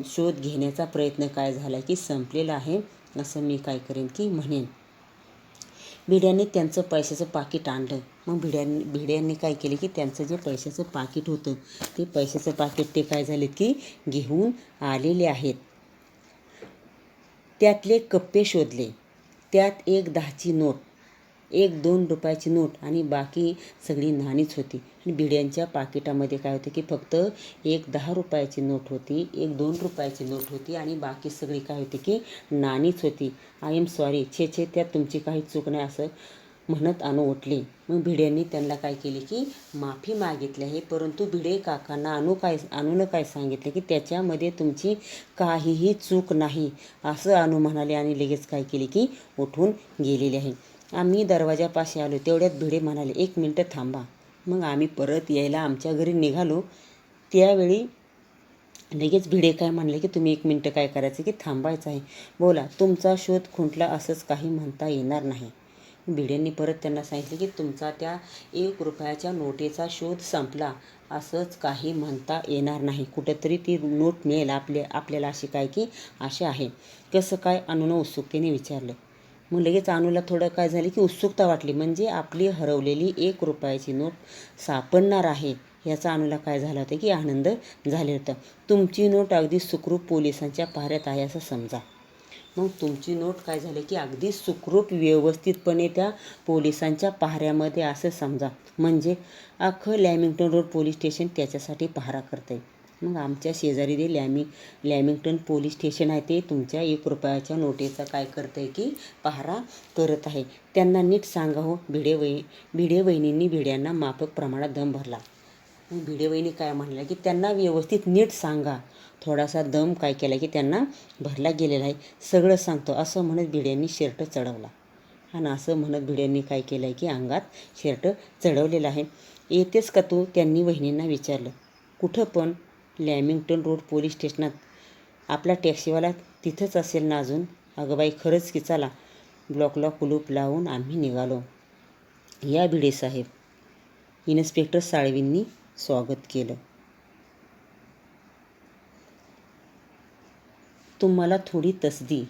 शोध घेण्याचा प्रयत्न काय झाला की संपलेला आहे असं मी काय करेन की म्हणेन. भिड्यांनी त्यांचं पैशाचं पाकिट आणलं. मग भिड्यांनी काय केले की त्यांचं जे पैशाचं पाकिट होतं ते पैशाचं पाकिट ते काय झाले की घेऊन आलेले आहेत. त्यातले कप्पे शोधले. त्यात एक 10ची नोट, एक 2 रुपयाची नोट आणि बाकी सगळी नाणीच होती. आणि भिड्यांच्या पाकिटामध्ये काय होतं की फक्त एक 10 रुपयाची नोट होती, एक 2 रुपयाची नोट होती आणि बाकी सगळी काय होती की नाणीच होती. आय एम सॉरी, छे छे, त्यात तुमची काही चूक नाही असं म्हणत अनु उठली. मग भिड्यांनी त्यांना काय केले की माफी मागितली आहे. परंतु भिडे काकांना अनुनं काय सांगितले की त्याच्यामध्ये तुमची काहीही चूक नाही असं अनु म्हणाले आणि लगेच काय केले की उठून गेलेले आहे. आम्ही दरवाजापाशी आलो तेवढ्यात भिडे म्हणाले, 1 मिनिट थांबा. मग आम्ही परत यायला आमच्या घरी निघालो. त्यावेळी लगेच भिडे काय म्हणले की तुम्ही 1 मिनिट काय करायचं की थांबायचं आहे. बोला, तुमचा शोध खुंटला असंच काही म्हणता येणार नाही. भिडेंनी परत त्यांना सांगितले की तुमचा त्या 1 रुपयाच्या नोटेचा शोध संपला असंच काही म्हणता येणार नाही. कुठंतरी ती नोट मिळेल आपल्याला अशी काय की आशा आहे. कसं काय, अनुनं उत्सुकतेने विचारलं. मग लगेच अनुला थोडं काय झालं की उत्सुकता वाटली. म्हणजे आपली हरवलेली 1 रुपयाची नोट सापडणार आहे याचा अनुला काय झालं होतं की आनंद झाले होता. तुमची नोट अगदी सुखरूप पोलिसांच्या पहाऱ्यात आहे असं समजा. मग तुमची नोट काय झाली की अगदी सुखरूप व्यवस्थितपणे त्या पोलिसांच्या पहाऱ्यामध्ये असं समजा. म्हणजे अख्खं लॅमिंग्टन रोड पोलीस स्टेशन त्याच्यासाठी पहारा करतंय. मग आमच्या शेजारी जे लॅमिंग्टन पोलीस स्टेशन आहे ते तुमच्या 1 रुपयाच्या नोटेचा काय करतंय की पहारा करत आहे. त्यांना नीट सांगा हो. भिडे वहिनींनी भिड्यांना माफक प्रमाणात दम भरला. मग भिडे वहिनी काय म्हणल्या की त्यांना व्यवस्थित नीट सांगा. थोडासा दम काय केला की त्यांना भरला गेलेला आहे. सगळं सांगतो असं म्हणत भिड्यांनी शर्ट चढवला. आणि असं म्हणत भिड्यांनी काय केलं आहे की अंगात शर्ट चढवलेला आहे. येतेस का तू, त्यांनी वहिनींना विचारलं. कुठं पण? Lamington road police स्टेशनात. आपला टॅक्सीवाला तिथंच असेल ना अजून. अगं बाई, खरंच की, चला. ब्लॉकला कुलूप लावून आम्ही निघालो. या भिडे साहेब, इन्स्पेक्टर साळवींनी स्वागत केलं. तुम्हाला थोडी तसदी